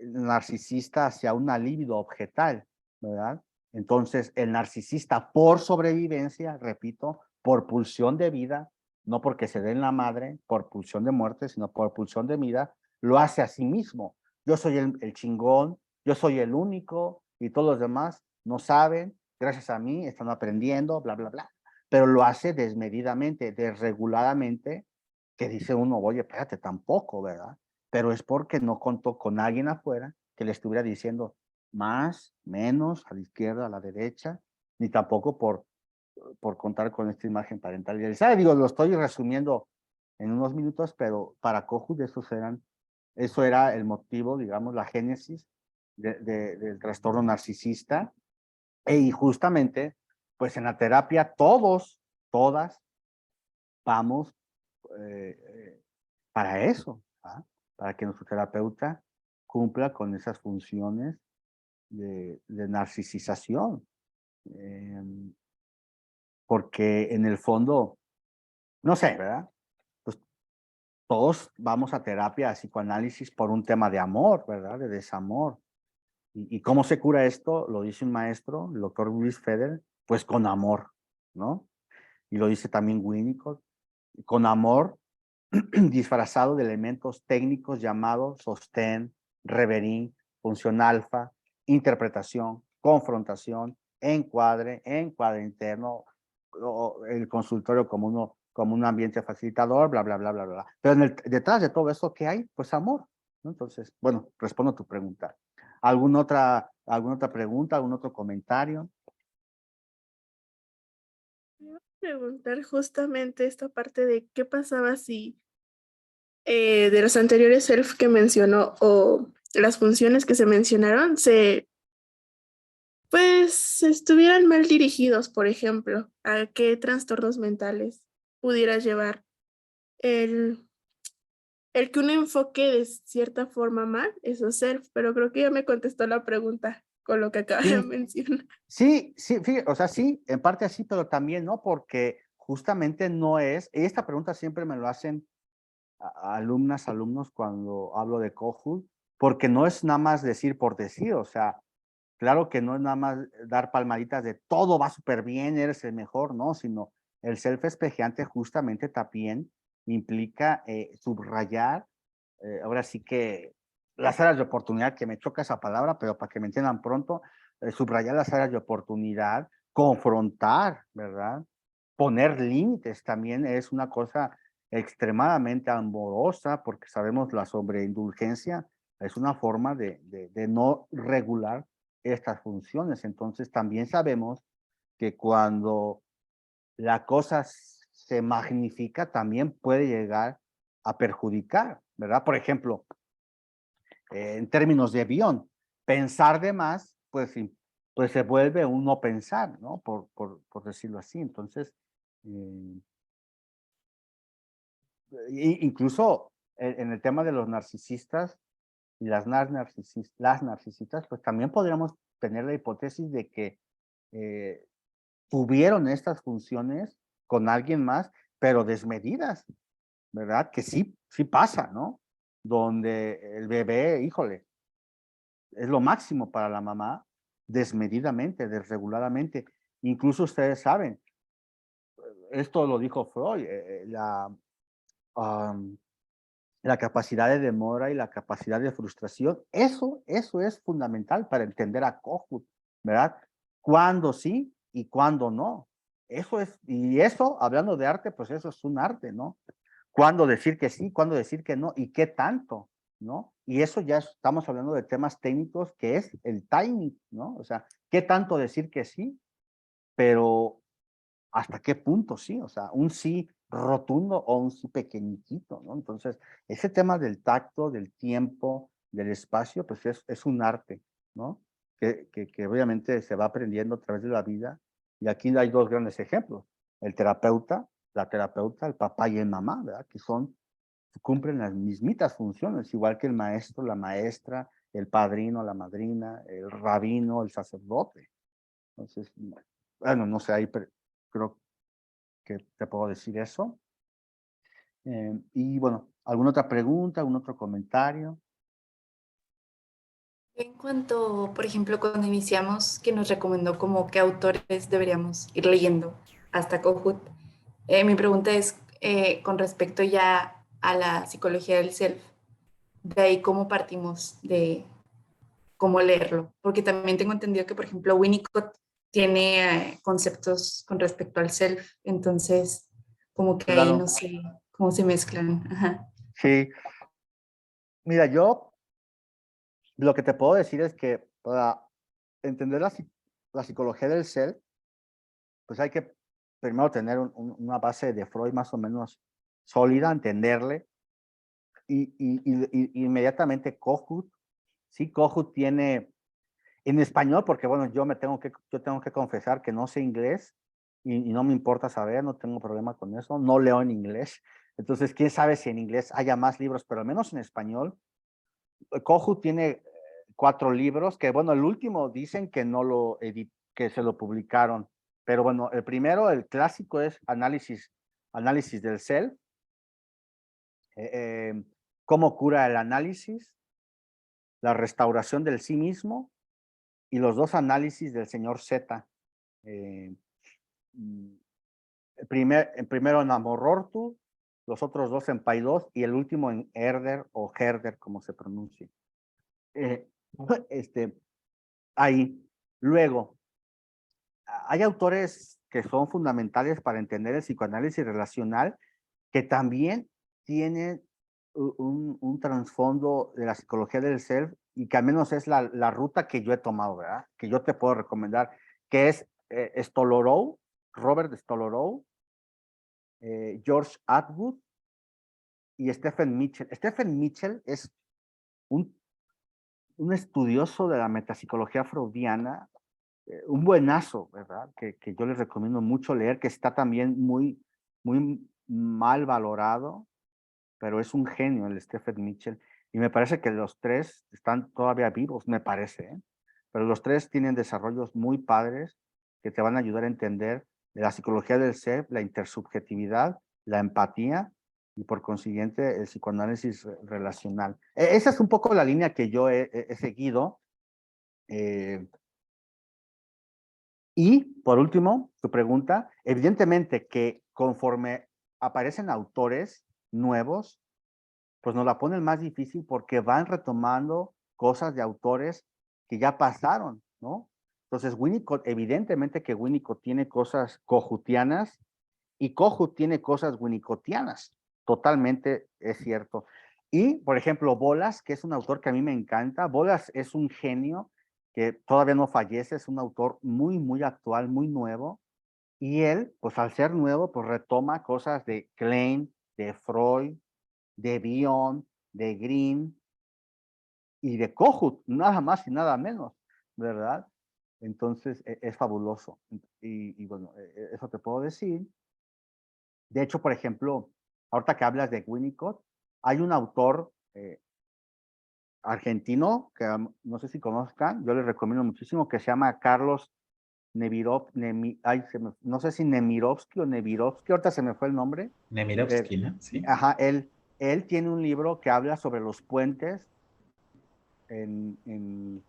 narcisista hacia una libido objetal, ¿verdad? Entonces, el narcisista por sobrevivencia, repito, por pulsión de vida, no porque se dé en la madre, por pulsión de muerte, sino por pulsión de vida, lo hace a sí mismo. Yo soy el chingón, yo soy el único y todos los demás no saben, gracias a mí están aprendiendo, bla, bla, bla. pero lo hace desmedidamente, desreguladamente, que dice uno, oye, espérate, tampoco, ¿verdad? Pero es porque no contó con alguien afuera que le estuviera diciendo más, menos, a la izquierda, a la derecha, ni tampoco por contar con esta imagen parental idealizada. Digo, lo estoy resumiendo en unos minutos, pero para Kohut eso era el motivo, digamos, la génesis del trastorno narcisista. Y justamente, pues en la terapia todas vamos para eso, ¿ah? Para que nuestro terapeuta cumpla con esas funciones de narcisización. Porque en el fondo, no sé, ¿verdad? Pues todos vamos a terapia, a psicoanálisis por un tema de amor, ¿verdad? De desamor. ¿Y cómo se cura esto? Lo dice un maestro, el doctor Luis Feder, pues con amor, ¿no? Y lo dice también Winnicott, con amor disfrazado de elementos técnicos llamados sostén, reverín, función alfa, interpretación, confrontación, encuadre interno, o el consultorio como un ambiente facilitador, bla, bla, bla, bla, bla. Pero detrás de todo eso, ¿qué hay? Pues amor, ¿no? Entonces, bueno, respondo a tu pregunta. ¿Alguna otra pregunta, algún otro comentario? Preguntar justamente esta parte de qué pasaba si de los anteriores self que mencionó o las funciones que se mencionaron pues estuvieran mal dirigidos, por ejemplo, a qué trastornos mentales pudiera llevar el, el que uno enfoque de cierta forma mal esos self, pero creo que ya me contestó la pregunta con lo que acaba de Sí, mencionar. sí, fíjate, o sea, sí, en parte así, pero también no, porque justamente no es, y esta pregunta siempre me lo hacen alumnos cuando hablo de Kohut, porque no es nada más decir por decir, o sea, claro que no es nada más dar palmaditas de todo va súper bien, eres el mejor, no, sino el self-espejeante justamente también implica subrayar, ahora sí que las áreas de oportunidad, que me choca esa palabra, pero para que me entiendan pronto, subrayar las áreas de oportunidad, confrontar, ¿verdad? Poner límites también es una cosa extremadamente amorosa, porque sabemos la sobreindulgencia es una forma de no regular estas funciones. Entonces también sabemos que cuando la cosa se magnifica, también puede llegar a perjudicar, ¿verdad? Por ejemplo, en términos de avión, pensar de más, pues se vuelve un no pensar, ¿no? Por decirlo así. Entonces, incluso en el tema de los narcisistas y las narcisistas, pues también podríamos tener la hipótesis de que tuvieron estas funciones con alguien más, pero desmedidas, ¿verdad? Que sí pasa, ¿no? Donde el bebé, híjole, es lo máximo para la mamá, desmedidamente, desreguladamente. Incluso ustedes saben, esto lo dijo Freud, la capacidad de demora y la capacidad de frustración, eso es fundamental para entender a Kohut, ¿verdad? Cuándo sí y cuándo no. Eso es, y eso, hablando de arte, pues eso es un arte, ¿no? Cuándo decir que sí, cuándo decir que no, y qué tanto, ¿no? Y eso ya estamos hablando de temas técnicos que es el timing, ¿no? O sea, qué tanto decir que sí, pero hasta qué punto sí, o sea, un sí rotundo o un sí pequeñito, ¿no? Entonces, ese tema del tacto, del tiempo, del espacio, pues es un arte, ¿no? Que obviamente se va aprendiendo a través de la vida. Y aquí hay dos grandes ejemplos, el terapeuta, la terapeuta, el papá y el mamá, ¿verdad? Que cumplen las mismitas funciones, igual que el maestro, la maestra, el padrino, la madrina, el rabino, el sacerdote. Entonces, bueno, no sé, ahí creo que te puedo decir eso. Y bueno, ¿alguna otra pregunta, algún otro comentario? En cuanto, por ejemplo, cuando iniciamos, que nos recomendó como qué autores deberíamos ir leyendo hasta Kohut, mi pregunta es con respecto ya a la psicología del self, de ahí cómo partimos de cómo leerlo, porque también tengo entendido que, por ejemplo, Winnicott tiene conceptos con respecto al self, entonces como que ahí Claro. no sé cómo se mezclan. Ajá. Sí, mira, yo lo que te puedo decir es que para entender la psicología del ser, pues hay que primero tener una base de Freud más o menos sólida, entenderle, y inmediatamente Kohut, sí, Kohut tiene, en español, porque bueno, yo tengo que confesar que no sé inglés, y no me importa saber, no tengo problema con eso, no leo en inglés, entonces quién sabe si en inglés haya más libros, pero al menos en español, Kohut tiene 4 libros, que bueno, el último dicen que no lo que se lo publicaron, pero bueno, el primero, el clásico es Análisis del Self, eh, eh, cómo cura el análisis, la restauración del sí mismo y los 2 análisis del señor Z. El primero en Amorortu, los otros 2 en Paidós y el último en Herder o Herder, como se pronuncia. Eh, este, ahí. Luego, hay autores que son fundamentales para entender el psicoanálisis relacional que también tienen un trasfondo de la psicología del ser y que al menos es la ruta que yo he tomado, ¿verdad? Que yo te puedo recomendar, que es Stolorow, Robert Stolorow, George Atwood y Stephen Mitchell. Stephen Mitchell es un, un estudioso de la metapsicología freudiana, un buenazo, ¿verdad? Que yo les recomiendo mucho leer, que está también muy mal valorado, pero es un genio el Stephen Mitchell. Y me parece que los 3 están todavía vivos, me parece, ¿eh? Pero los 3 tienen desarrollos muy padres que te van a ayudar a entender la psicología del ser, la intersubjetividad, la empatía y por consiguiente el psicoanálisis relacional. Esa es un poco la línea que yo he seguido. Y por último, tu pregunta, evidentemente que conforme aparecen autores nuevos, pues nos la ponen más difícil porque van retomando cosas de autores que ya pasaron, ¿no? Entonces, Winnicott, evidentemente que Winnicott tiene cosas kohutianas y Kohut tiene cosas winnicottianas, totalmente es cierto. Y, por ejemplo, Bolas, que es un autor que a mí me encanta, Bolas es un genio que todavía no fallece, es un autor muy actual, muy nuevo, y él, pues al ser nuevo, pues retoma cosas de Klein, de Freud, de Bion, de Green y de Kohut, nada más y nada menos, ¿verdad? Entonces, es fabuloso. Bueno, eso te puedo decir. De hecho, por ejemplo, ahorita que hablas de Winnicott, hay un autor argentino que no sé si conozcan, yo les recomiendo muchísimo, que se llama Carlos Nevirov, no sé si Nemirovsky o Nevirovsky, ahorita se me fue el nombre. Nemirovsky, ¿no? Sí. Ajá, él tiene un libro que habla sobre los puentes de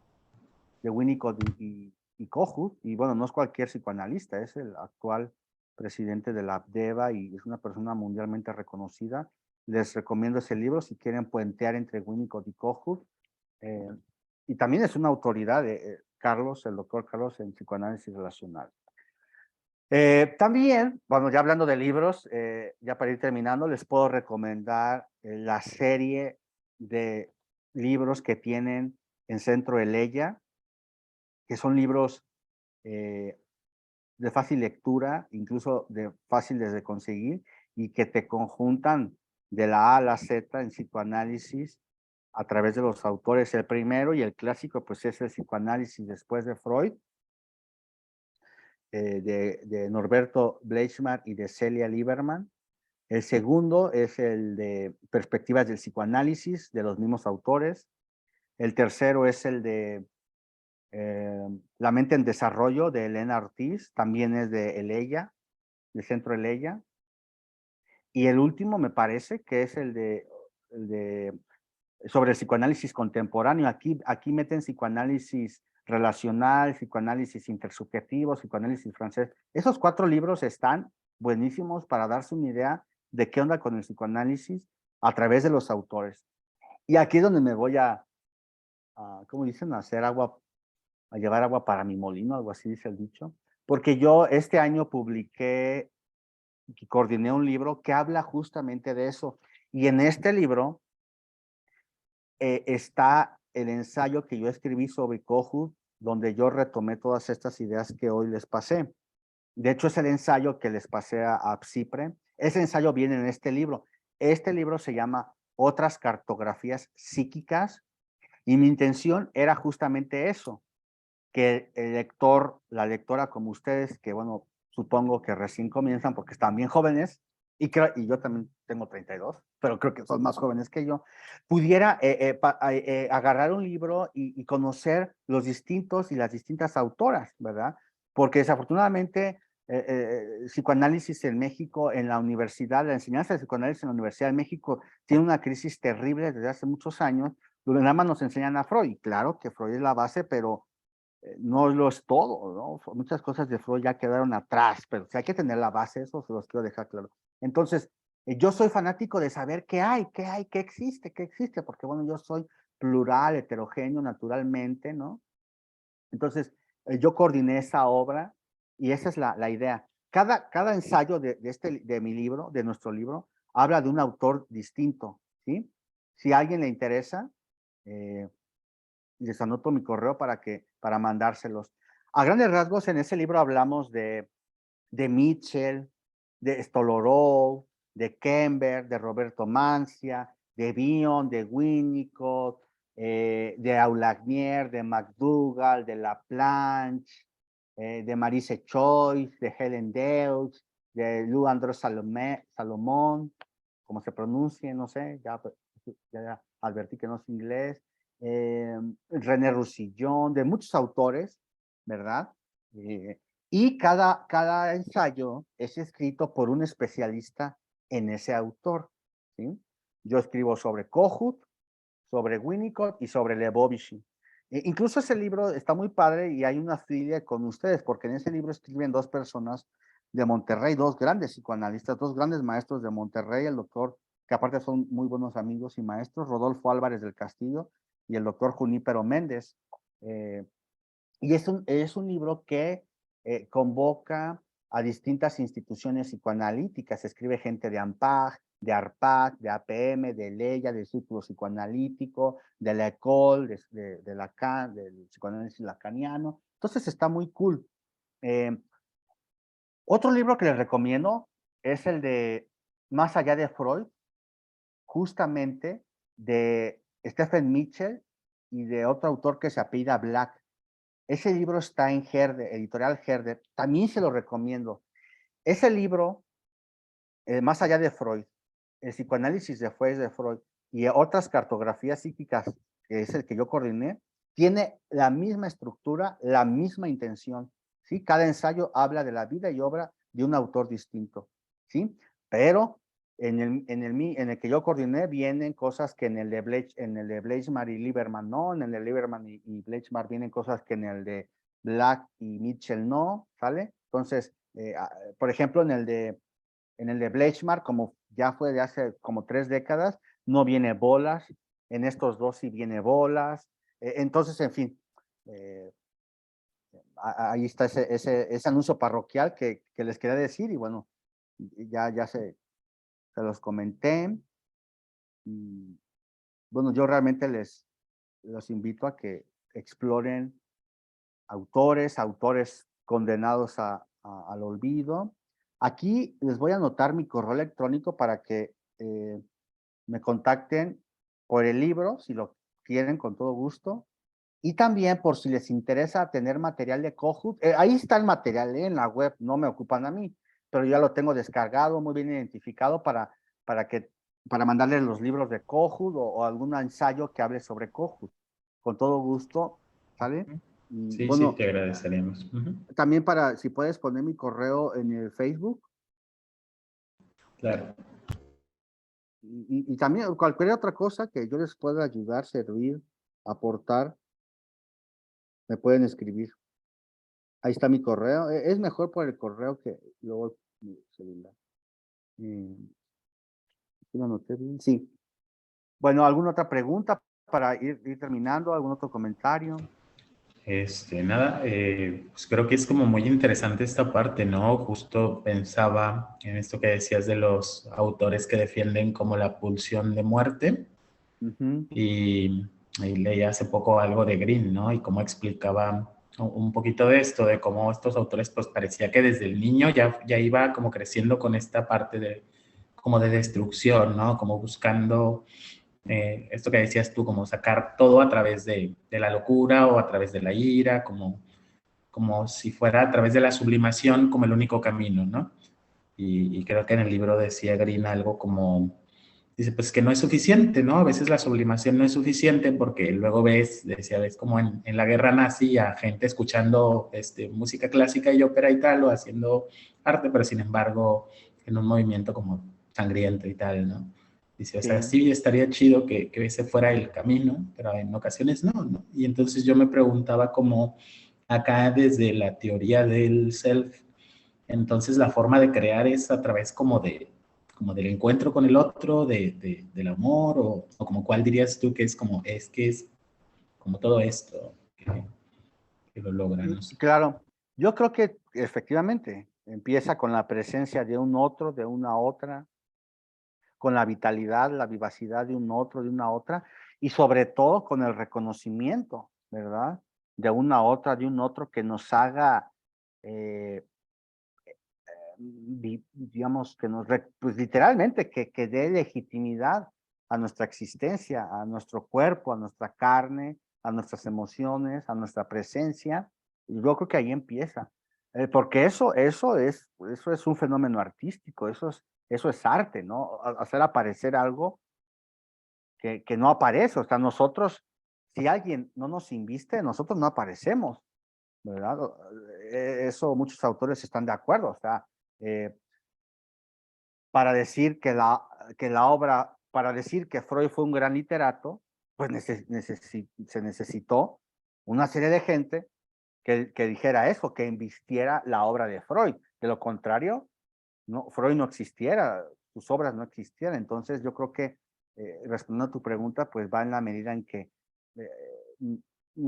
Winnicott y Kohut, y bueno, no es cualquier psicoanalista, es el actual presidente de la APDEVA y es una persona mundialmente reconocida. Les recomiendo ese libro si quieren puentear entre Winnicott y Kohut. Y también es una autoridad, Carlos, el doctor Carlos, en psicoanálisis relacional. También, bueno, ya hablando de libros, ya para ir terminando, les puedo recomendar la serie de libros que tienen en Centro Eleya, que son libros de fácil lectura, incluso de fáciles de conseguir, y que te conjuntan de la A a la Z en psicoanálisis a través de los autores. El primero y el clásico, pues es el psicoanálisis después de Freud, de Norberto Bleichmar y de Celia Lieberman. El segundo es el de Perspectivas del psicoanálisis, de los mismos autores. El tercero es el de La mente en desarrollo, de Elena Ortiz, también es de Eleya, del Centro Eleya. Y el último me parece que es el de sobre el psicoanálisis contemporáneo. Aquí meten psicoanálisis relacional, psicoanálisis intersubjetivo, psicoanálisis francés. Esos 4 libros están buenísimos para darse una idea de qué onda con el psicoanálisis a través de los autores. Y aquí es donde me voy ¿cómo dicen? A hacer agua a llevar agua para mi molino, algo así dice el dicho, porque yo este año publiqué y coordiné un libro que habla justamente de eso. Y en este libro está el ensayo que yo escribí sobre Kohut, donde yo retomé todas estas ideas que hoy les pasé. De hecho, es el ensayo que les pasé a Psipre. Ese ensayo viene en este libro. Este libro se llama Otras cartografías psíquicas, y mi intención era justamente eso, que el lector, la lectora como ustedes, que bueno, supongo que recién comienzan porque están bien jóvenes, y yo también tengo 32, pero creo que son más jóvenes que yo, pudiera agarrar un libro y conocer los distintos y las distintas autoras, ¿verdad? Porque desafortunadamente psicoanálisis en México, en la universidad, la enseñanza de psicoanálisis en la Universidad de México tiene una crisis terrible desde hace muchos años, donde nada más nos enseñan a Freud. Claro que Freud es la base, pero no lo es todo, ¿no? Muchas cosas de Freud ya quedaron atrás, pero si hay que tener la base, eso se los quiero dejar claro. Entonces, yo soy fanático de saber qué hay, qué existe, porque bueno, yo soy plural, heterogéneo naturalmente, ¿no? Entonces, yo coordiné esa obra y esa es la idea. Cada ensayo de mi libro, de nuestro libro, habla de un autor distinto, ¿sí? Si a alguien le interesa, les anoto mi correo para mandárselos. A grandes rasgos, en ese libro hablamos de Mitchell, de Stolorow, de Kember, de Roberto Mancia, de Bion, de Winnicott, de Aulagnier, de McDougall, de Laplanche, de Marise Choice, de Helen Deutsch, de Lou André Salomón, como se pronuncie, no sé, ya advertí que no es inglés, René Roussillon, de muchos autores, ¿verdad? Y cada ensayo es escrito por un especialista en ese autor, ¿sí? Yo escribo sobre Kohut, sobre Winnicott y sobre Lebovici. Incluso ese libro está muy padre y hay una filia con ustedes, porque en ese libro escriben dos personas de Monterrey, dos grandes psicoanalistas, dos grandes maestros de Monterrey, el doctor, que aparte son muy buenos amigos y maestros, Rodolfo Álvarez del Castillo y el doctor Junípero Méndez. Y es un libro que convoca a distintas instituciones psicoanalíticas. Escribe gente de AMPAG, de ARPAC, de APM, de LEIA, del Círculo Psicoanalítico, de la ECOL, de Lacan, del psicoanálisis lacaniano. Entonces está muy cool. Otro libro que les recomiendo es el de Más allá de Freud, justamente de Stephen Mitchell y de otro autor que se apellida Black. Ese libro está en Herder, editorial Herder. También se lo recomiendo. Ese libro, Más allá de Freud, el psicoanálisis de Freud y otras cartografías psíquicas, que es el que yo coordiné, tiene la misma estructura, la misma intención, ¿sí? Cada ensayo habla de la vida y obra de un autor distinto, ¿sí? Pero en el que yo coordiné vienen cosas que en el de Bleichmar y Lieberman no, en el de Lieberman y Bleichmar vienen cosas que en el de Black y Mitchell no, ¿sale? Entonces, por ejemplo, en el de Bleichmar, como ya fue de hace como 3 décadas, no viene bolas, en estos dos sí viene bolas, entonces, en fin, ahí está ese anuncio parroquial que les quería decir y bueno, ya se los comenté. Y, bueno, yo realmente los invito a que exploren autores condenados al olvido. Aquí les voy a anotar mi correo electrónico para que me contacten por el libro, si lo quieren, con todo gusto. Y también por si les interesa tener material de Kohut. Ahí está el material en la web, no me ocupan a mí, pero ya lo tengo descargado, muy bien identificado para mandarles los libros de Kohut o algún ensayo que hable sobre Kohut. Con todo gusto, ¿sale? Y Sí, sí, bueno, te agradeceríamos. también si puedes poner mi correo en el Facebook. Claro. Y también cualquier otra cosa que yo les pueda ayudar, servir, aportar, me pueden escribir. Ahí está mi correo. Es mejor por el correo que luego mi celular. ¿Sí lo anoté bien? Sí. Bueno, ¿alguna otra pregunta para ir terminando? ¿Algún otro comentario? Nada, pues creo que es como muy interesante esta parte, ¿no? Justo pensaba en esto que decías de los autores que defienden como la pulsión de muerte Ujú. y leí hace poco algo de Green, ¿no? Y cómo explicaba un poquito de esto, de cómo estos autores pues parecía que desde el niño ya iba como creciendo con esta parte de como de destrucción, ¿no? Como buscando esto que decías tú, como sacar todo a través de la locura o a través de la ira, como si fuera a través de la sublimación como el único camino, ¿no? Y creo que en el libro decía Green algo como, dice, pues que no es suficiente, ¿no? A veces la sublimación no es suficiente porque luego ves como en la guerra nazi a gente escuchando música clásica y ópera y tal, o haciendo arte, pero sin embargo en un movimiento como sangriento y tal, ¿no? Dice, o sea, Sí. sí estaría chido que ese fuera el camino, pero en ocasiones no, ¿no? Y entonces yo me preguntaba como acá desde la teoría del self, entonces la forma de crear es a través como del encuentro con el otro, del amor, o como cuál dirías tú que es como, que es como todo esto que lo logra, no sé. Claro, yo creo que efectivamente empieza con la presencia de un otro, de una otra, con la vitalidad, la vivacidad de un otro, de una otra, y sobre todo con el reconocimiento, ¿verdad? De una otra, de un otro que nos haga, eh, digamos, que nos, pues literalmente, que dé legitimidad a nuestra existencia, a nuestro cuerpo, a nuestra carne, a nuestras emociones, a nuestra presencia. Y yo creo que ahí empieza. Porque eso es un fenómeno artístico, eso es arte, ¿no? Hacer aparecer algo que no aparece. O sea, nosotros, si alguien no nos inviste, nosotros no aparecemos, ¿verdad? Eso muchos autores están de acuerdo. O sea, eh, para decir que la obra, para decir que Freud fue un gran literato, pues se necesitó una serie de gente que dijera eso, que invistiera la obra de Freud. De lo contrario, no, Freud no existiera, sus obras no existieran. Entonces yo creo que, respondiendo a tu pregunta, pues va en la medida en que eh,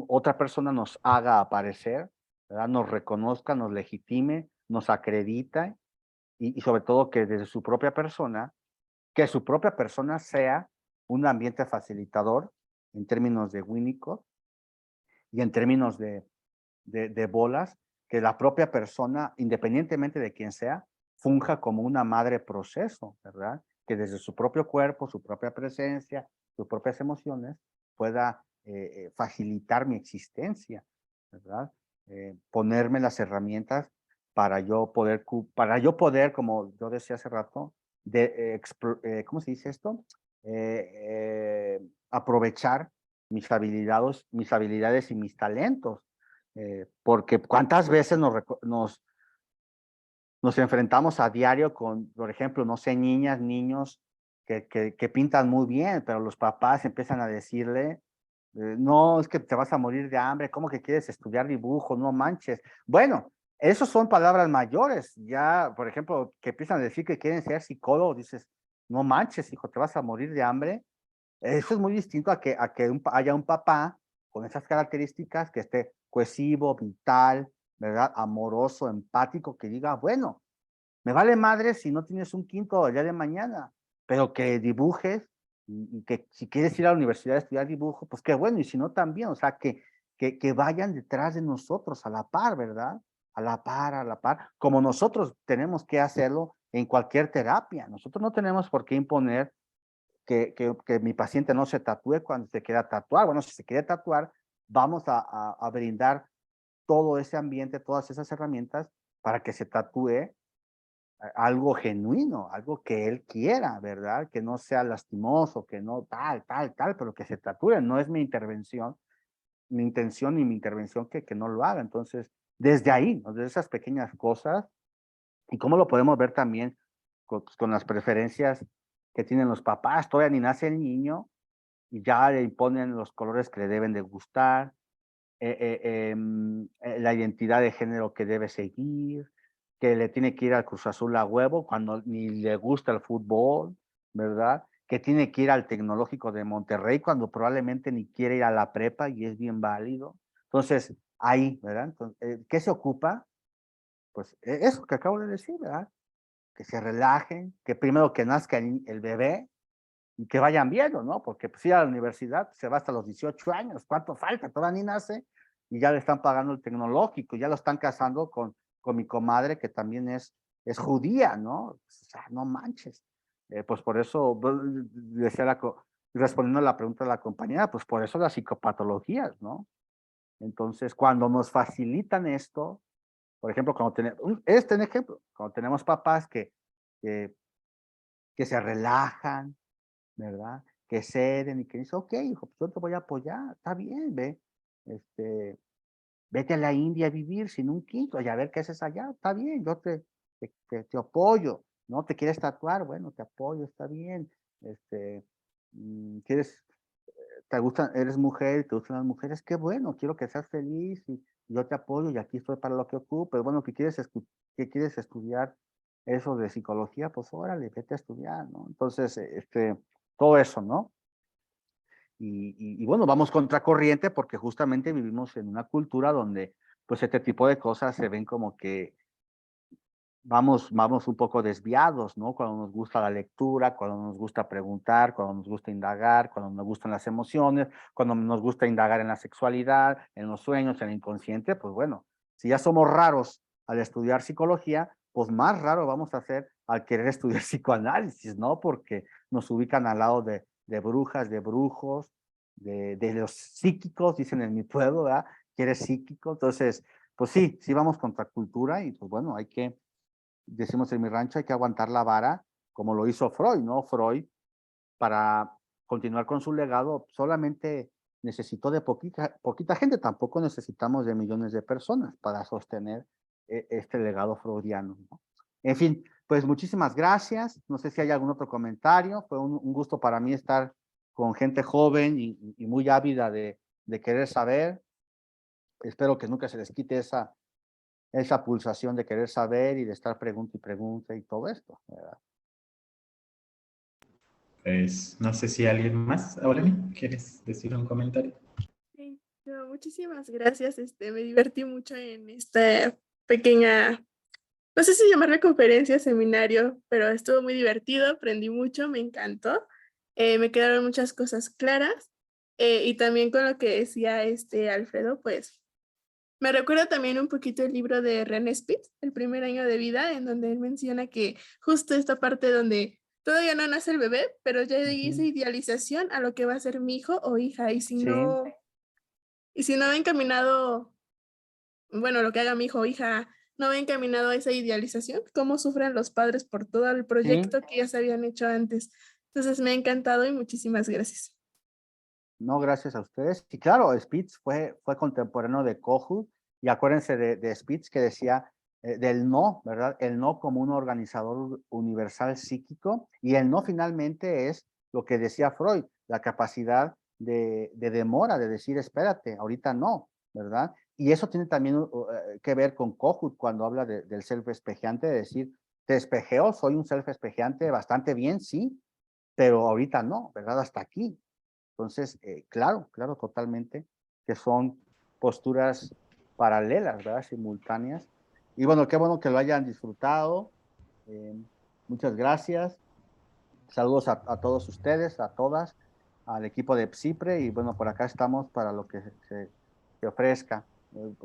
otra persona nos haga aparecer, ¿verdad? Nos reconozca, nos legitime, nos acredita y sobre todo que desde su propia persona, que su propia persona sea un ambiente facilitador en términos de Winnicott y en términos de bolas, que la propia persona, independientemente de quién sea, funja como una madre proceso, ¿verdad? Que desde su propio cuerpo, su propia presencia, sus propias emociones, pueda facilitar mi existencia, ¿verdad? Ponerme las herramientas para yo poder, como yo decía hace rato, ¿cómo se dice esto? Aprovechar mis habilidades y mis talentos, porque cuántas veces nos enfrentamos a diario con, por ejemplo, no sé, niñas, niños que pintan muy bien, pero los papás empiezan a decirle, no, es que te vas a morir de hambre, ¿cómo que quieres estudiar dibujo? No manches. Bueno, esos son palabras mayores, ya, por ejemplo, que empiezan a decir que quieren ser psicólogos, dices, no manches, hijo, te vas a morir de hambre. Eso es muy distinto a que haya un papá con esas características, que esté cohesivo, vital, ¿verdad? Amoroso, empático, que diga, bueno, me vale madre si no tienes un quinto el día de mañana, pero que dibujes y que si quieres ir a la universidad a estudiar dibujo, pues qué bueno, y si no también, o sea, que vayan detrás de nosotros a la par, ¿verdad? A la par, como nosotros tenemos que hacerlo en cualquier terapia. Nosotros no tenemos por qué imponer que mi paciente no se tatúe cuando se quiera tatuar. Bueno, si se quiere tatuar, vamos a brindar todo ese ambiente, todas esas herramientas para que se tatúe algo genuino, algo que él quiera, ¿verdad? Que no sea lastimoso, que no tal, pero que se tatúe. No es mi intervención, mi intención ni mi intervención que no lo haga. Entonces, desde ahí, ¿no? Desde esas pequeñas cosas, y cómo lo podemos ver también con las preferencias que tienen los papás. Todavía ni nace el niño y ya le imponen los colores que le deben de gustar, la identidad de género que debe seguir, que le tiene que ir al Cruz Azul a huevo cuando ni le gusta el fútbol, ¿verdad? Que tiene que ir al Tecnológico de Monterrey cuando probablemente ni quiere ir a la prepa y es bien válido. Entonces, ahí, ¿verdad? Entonces, ¿qué se ocupa? Pues eso que acabo de decir, ¿verdad? Que se relajen, que primero que nazca el bebé y que vayan viendo, ¿no? Porque pues ir a la universidad se va hasta los 18 años, ¿cuánto falta? Todavía ni nace y ya le están pagando el tecnológico, ya lo están casando con mi comadre que también es judía, ¿no? O sea, no manches. Pues por eso, decía respondiendo a la pregunta de la compañera, pues por eso las psicopatologías, ¿no? Entonces, cuando nos facilitan esto, por ejemplo, cuando tenemos, este en ejemplo, cuando tenemos papás que, que se relajan, ¿verdad? Que ceden y que dicen, ok, hijo, pues yo te voy a apoyar, está bien, vete a la India a vivir sin un quinto y a ver qué haces allá, está bien, yo te apoyo, ¿no? ¿Te quieres tatuar? Bueno, te apoyo, está bien, ¿quieres, te gustan, eres mujer, te gustan las mujeres? Qué bueno, quiero que seas feliz y yo te apoyo y aquí estoy para lo que ocupes. Bueno, que quieres estudiar eso de psicología? Pues órale, vete a estudiar, ¿no? Entonces, todo eso, ¿no? Y bueno, vamos contracorriente porque justamente vivimos en una cultura donde pues este tipo de cosas se ven como que vamos un poco desviados, ¿no? Cuando nos gusta la lectura, cuando nos gusta preguntar, cuando nos gusta indagar, cuando nos gustan las emociones, cuando nos gusta indagar en la sexualidad, en los sueños, en el inconsciente, pues bueno, si ya somos raros al estudiar psicología, pues más raro vamos a hacer al querer estudiar psicoanálisis, ¿no? Porque nos ubican al lado de brujas, de brujos, de los psíquicos, dicen en mi pueblo, ¿verdad? Que eres psíquico. Entonces, pues sí vamos contra cultura y pues bueno, decimos en mi rancho, hay que aguantar la vara, como lo hizo Freud, ¿no? Freud, para continuar con su legado, solamente necesitó de poquita gente, tampoco necesitamos de millones de personas para sostener este legado freudiano, ¿no? En fin, pues muchísimas gracias. No sé si hay algún otro comentario. Fue un gusto para mí estar con gente joven y muy ávida de querer saber. Espero que nunca se les quite esa pulsación de querer saber y de estar pregunta y pregunta y todo esto, ¿verdad? Pues no sé si alguien más, Aureli, ¿quieres decir un comentario? Sí, no, muchísimas gracias. Me divertí mucho en esta pequeña, no sé si llamarla conferencia, seminario, pero estuvo muy divertido, aprendí mucho, me encantó. Me quedaron muchas cosas claras. Y también con lo que decía Alfredo, pues me recuerda también un poquito el libro de René Spitz, El primer año de vida, en donde él menciona que justo esta parte donde todavía no nace el bebé, pero ya hay esa idealización a lo que va a ser mi hijo o hija, Sí, y si no va encaminado, bueno, lo que haga mi hijo o hija no va encaminado a esa idealización, cómo sufren los padres por todo el sí, proyecto que ya se habían hecho antes. Entonces me ha encantado y muchísimas gracias. no, gracias a ustedes. Y claro, Spitz fue contemporáneo de Kohut, y acuérdense de Spitz que decía del no, ¿verdad? El no como un organizador universal psíquico, y el no finalmente es lo que decía Freud, la capacidad de demora, de decir, espérate, ahorita no, ¿verdad? Y eso tiene también que ver con Kohut cuando habla del self espejeante, de decir, te espejeo, soy un self espejeante bastante bien, sí, pero ahorita no, ¿verdad? Hasta aquí. Entonces, claro, totalmente, que son posturas paralelas, ¿verdad? Simultáneas. Y bueno, qué bueno que lo hayan disfrutado. Eh, Muchas gracias. Saludos a todos ustedes, a todas, al equipo de PSIPRE, y bueno, por acá estamos para lo que se ofrezca.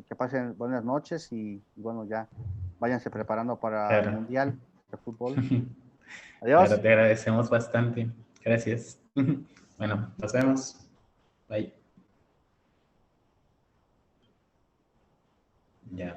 Que pasen buenas noches y bueno, ya váyanse preparando para el Claro. Mundial de Fútbol. Claro, Adiós. te agradecemos bastante. Gracias. Bueno, nos vemos. Bye. Ya.